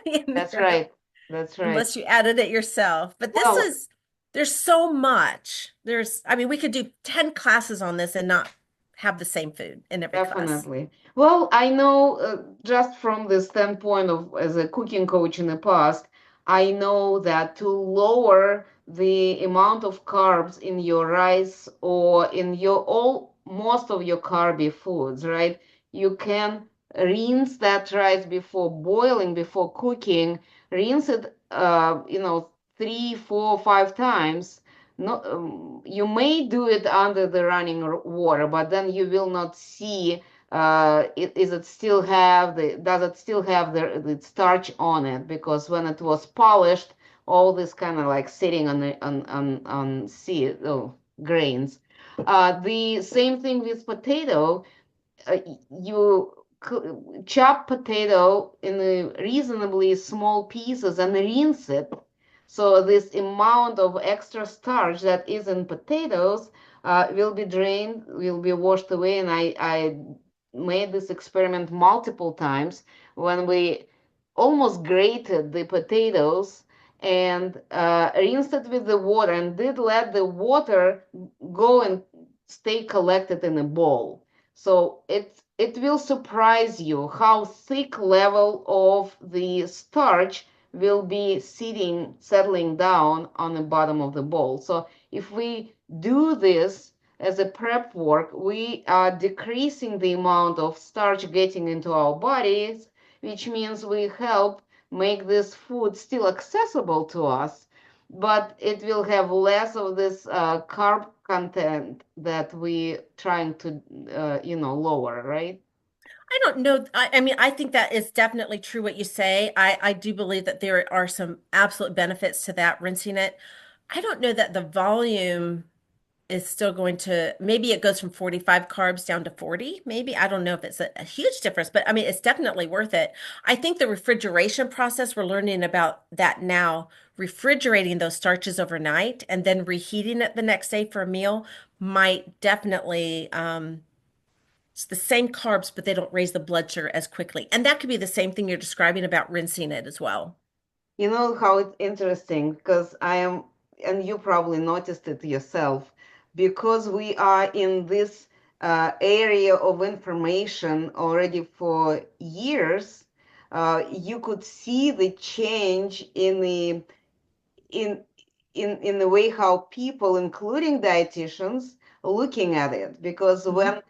in That's there right. That's right. unless you added it yourself. But Well, there's so much. I mean, we could do 10 classes on this and not have the same food in every class. definitely. Well, I know just from the standpoint of as a cooking coach in the past, I know that to lower the amount of carbs in your rice or in your all most of your carby foods, right? You can rinse that rice before boiling, before cooking, rinse it, 3, 4, 5 times. No, you may do it under the running water, but then you will not see is it still have the does it still have the starch on it, because when it was polished, all this kind of like sitting on the on seed grains. The same thing with potato. You chop potato in reasonably small pieces and rinse it. So this amount of extra starch that is in potatoes will be drained, will be washed away. And I made this experiment multiple times when we almost grated the potatoes and rinsed it with the water and did let the water go and stay collected in a bowl. So it will surprise you how thick level of the starch will be settling down on the bottom of the bowl. So if we do this as a prep work, we are decreasing the amount of starch getting into our bodies, which means we help make this food still accessible to us, but it will have less of this carb content that we trying to lower, right? I don't know. I mean, I think that is definitely true what you say. I do believe that there are some absolute benefits to that, rinsing it. I don't know that the volume is still going to, maybe it goes from 45 carbs down to 40, maybe. I don't know if it's a huge difference, but I mean, it's definitely worth it. I think the refrigeration process, we're learning about that now. Refrigerating those starches overnight and then reheating it the next day for a meal might definitely, it's the same carbs, but they don't raise the blood sugar as quickly. And that could be the same thing you're describing about rinsing it as well. You know how it's interesting, because I am, and you probably noticed it yourself, because we are in this area of information already for years. You could see the change in in the way how people, including dietitians, looking at it. Because Mhm. when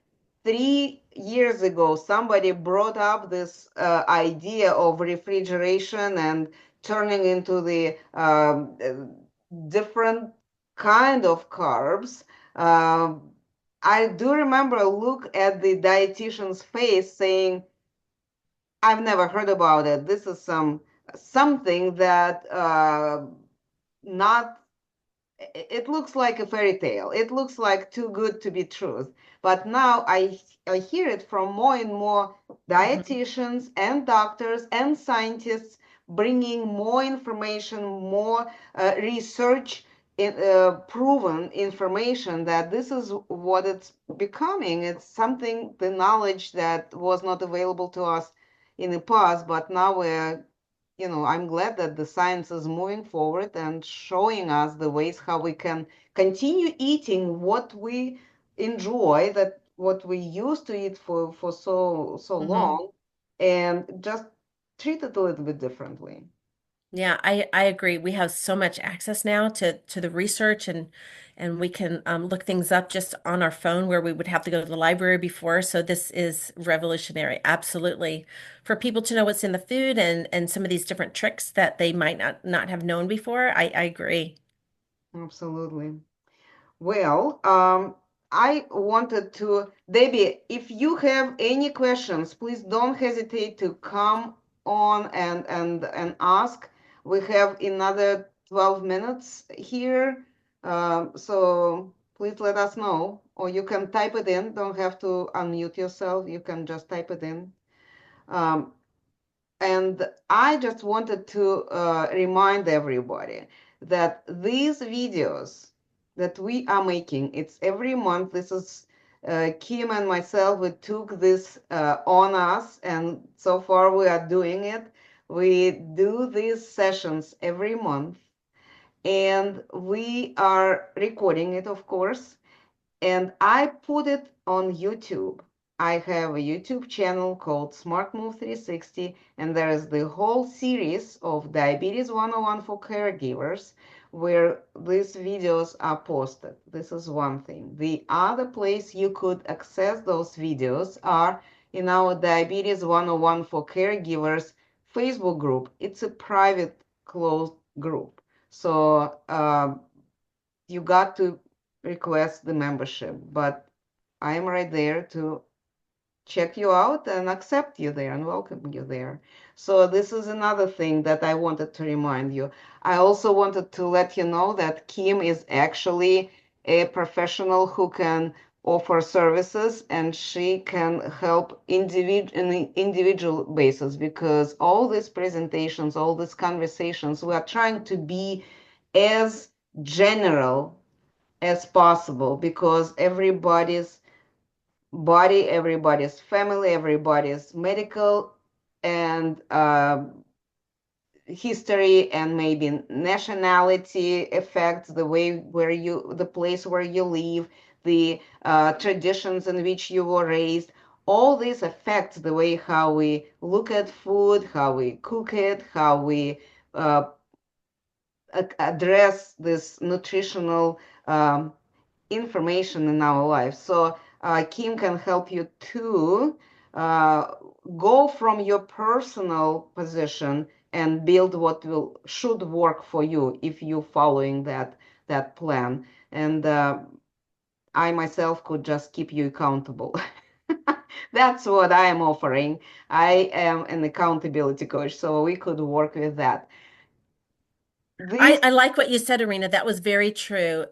3 years ago somebody brought up this idea of refrigeration and turning into the different kind of carbs, I do remember a look at the dietitian's face saying, I've never heard about it. This is something that not it looks like a fairy tale. It looks like too good to be truth. But now I hear it from more and more Mhm. dietitians and doctors and scientists bringing more information, more research proven information that this is what it's becoming. It's something, the knowledge that was not available to us in the past, but now I'm glad that the science is moving forward and showing us the ways how we can continue eating what we enjoy, that what we used to eat for so Hmm. long, and just treat it a little bit differently. Yeah, I agree. We have so much access now to the research and we can look things up just on our phone where we would have to go to the library before. So this is revolutionary, absolutely, for people to know what's in the food and some of these different tricks that they might not have known before. I agree. Absolutely. Well, I wanted to, Debbie, if you have any questions, please don't hesitate to come on and ask. We have another 12 minutes here, so please let us know, or you can type it in. Don't have to unmute yourself. You can just type it in. Um, and I just wanted to remind everybody that these videos that we are making, it's every month. This is Kim and myself, we took this on us, and so far we are doing it. We do these sessions every month, and we are recording it, of course, and I put it on YouTube. I have a YouTube channel called Smart Move 360, and there is the whole series of Diabetes 101 for caregivers where these videos are posted. This is one thing. The other place you could access those videos are in our Diabetes 101 for caregivers Facebook group. It's a private, closed group. So you got to request the membership, but I am right there to check you out and accept you there and welcome you there. So this is another thing that I wanted to remind you. I also wanted to let you know that Kim is actually a professional who can offer services, and she can help on an individual basis, because all these presentations, all these conversations, we are trying to be as general as possible, because everybody's body, everybody's family, everybody's medical and history and maybe nationality affects the way where the place where you live, the traditions in which you were raised. All this affects the way how we look at food, how we cook it, how we uh, address this nutritional information in our life. So Kim can help you to uh, go from your personal position and build what will should work for you if you're following that plan. And I myself could just keep you accountable. That's what I am offering. I am an accountability coach, so we could work with that. This, I like what you said, Irina. That was very true.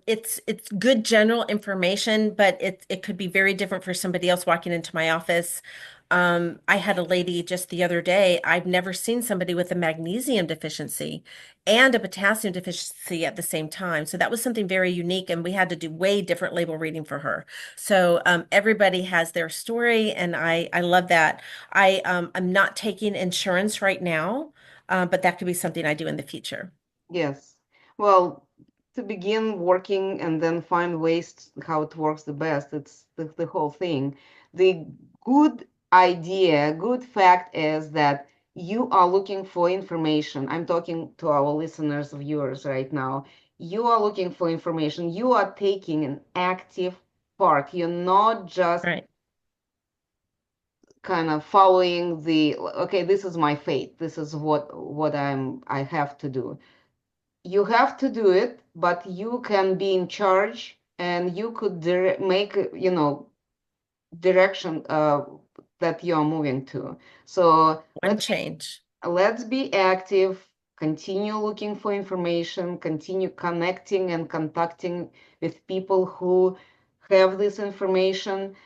It's good general information, but it could be very different for somebody else walking into my office. I had a lady just the other day. I've never seen somebody with a magnesium deficiency and a potassium deficiency at the same time. So that was something very unique, and we had to do way different label reading for her. So everybody has their story, and I love that. I'm not taking insurance right now, but that could be something I do in the future. yes. Well, to begin working and then find ways how it works the best, it's the whole thing. The good idea, good fact is that you are looking for information. I'm talking to our listeners, viewers right now. You are looking for information. You are taking an active part. You're not just Right. kind of following okay, this is my fate. This is what I have to do. You have to do it, but you can be in charge, and you could make, direction that you're moving to. So One change. let's be active, continue looking for information, continue connecting and contacting with people who have this information.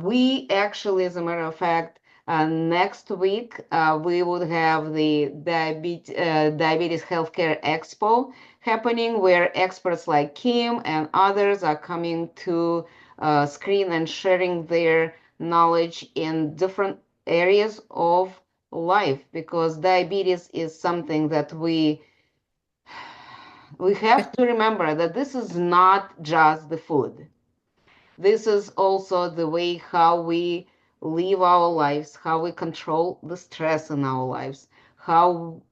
We actually, as a matter of fact, Next week, we would have the Diabetes Healthcare Expo happening, where experts like Kim and others are coming to screen and sharing their knowledge in different areas of life, because diabetes is something that we have to remember that this is not just the food. This is also the way how we live our lives, how we control the stress in our lives, how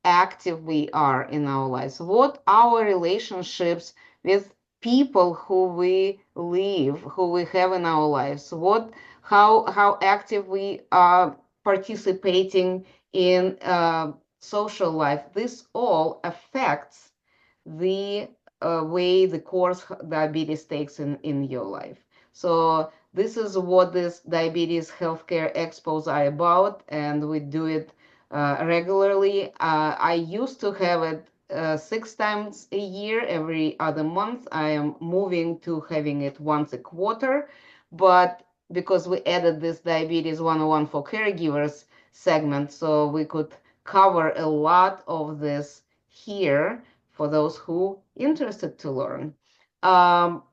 active we are in our lives, what our relationships with people who we live, who we have in our lives, what how active we are participating in social life. This all affects the way the course diabetes takes in your life. So this is what this diabetes healthcare expos are about, and we do it regularly. I used to have it 6 times a year, every other month. I am moving to having it once a quarter, but because we added this Diabetes 101 for Caregivers segment, so we could cover a lot of this here for those who interested to learn. Um,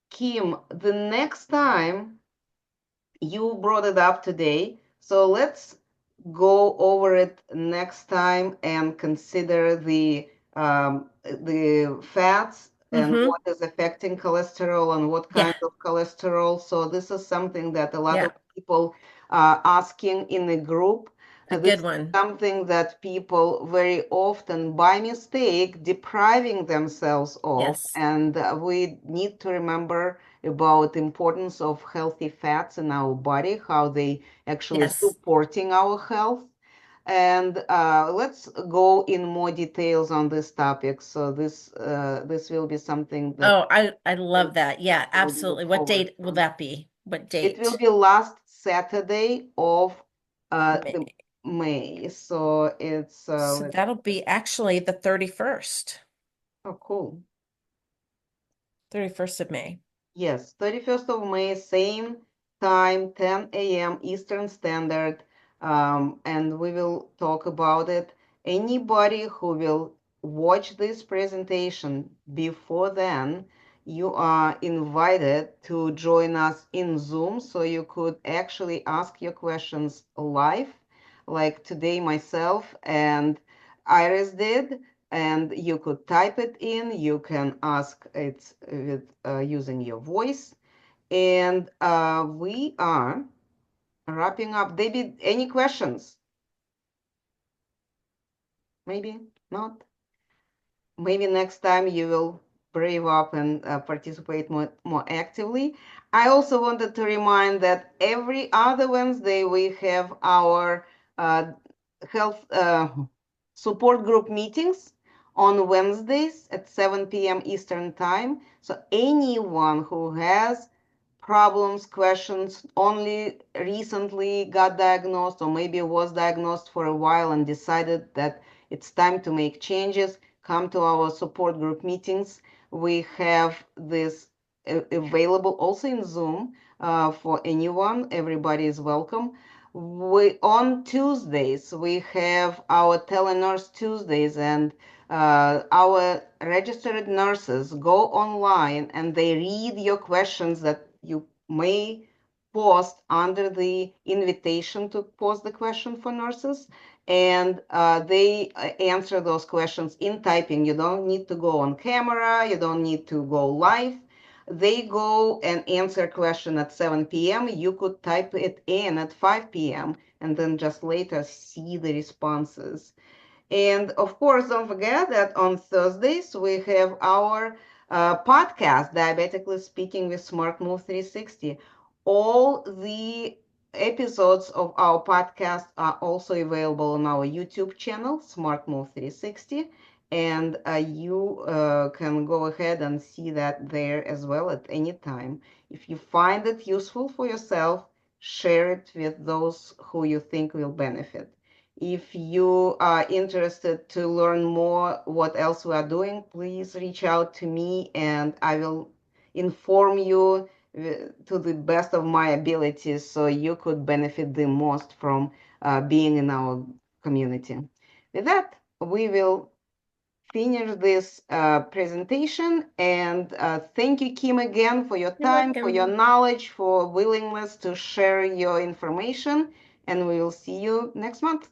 Kim, the next time you brought it up today, so let's go over it next time and consider the fats and Mm-hmm. what is affecting cholesterol and what Yeah. kind of cholesterol. So this is something that a lot Yeah. of people are asking in the group. A This good is one. something that people very often, by mistake, depriving themselves of, Yes. and we need to remember about the importance of healthy fats in our body, how they actually Yes. supporting our health. And let's go in more details on this topic. So this will be something that Oh, I love that. Yeah, we absolutely. look What forward date will to. that be? What It will date? be last Saturday of the May. May. So it's So that'll be actually the 31st. oh cool. 31st of May. Yes, 31st of May, same time, 10 a.m. Eastern Standard, and we will talk about it. Anybody who will watch this presentation before then, you are invited to join us in Zoom, so you could actually ask your questions live, like today myself and Iris did, and you could type it in. You can ask it with using your voice. And we are wrapping up. David, any questions? Maybe not. Maybe next time you will brave up and participate more actively. I also wanted to remind that every other Wednesday we have our uh, health support group meetings on Wednesdays at 7 p.m. Eastern Time. So anyone who has problems, questions, only recently got diagnosed or maybe was diagnosed for a while and decided that it's time to make changes, come to our support group meetings. We have this available also in Zoom for anyone. Everybody is welcome. On Tuesdays we have our Telenurse Tuesdays, and our registered nurses go online and they read your questions that you may post under the invitation to post the question for nurses, and they answer those questions in typing. You don't need to go on camera, you don't need to go live. They go and answer question at 7 p.m. You could type it in at 5 p.m. and then just later see the responses. And of course, don't forget that on Thursdays we have our podcast, Diabetically Speaking with Smart Move 360. All the episodes of our podcast are also available on our YouTube channel, Smart Move 360. And you can go ahead and see that there as well at any time. If you find it useful for yourself, share it with those who you think will benefit. If you are interested to learn more what else we are doing, please reach out to me and I will inform you to the best of my abilities so you could benefit the most from being in our community. With that, we will finish this presentation, and thank you, Kim, again for your You're time, for your welcome. knowledge, for willingness to share your information, and we will see you next month.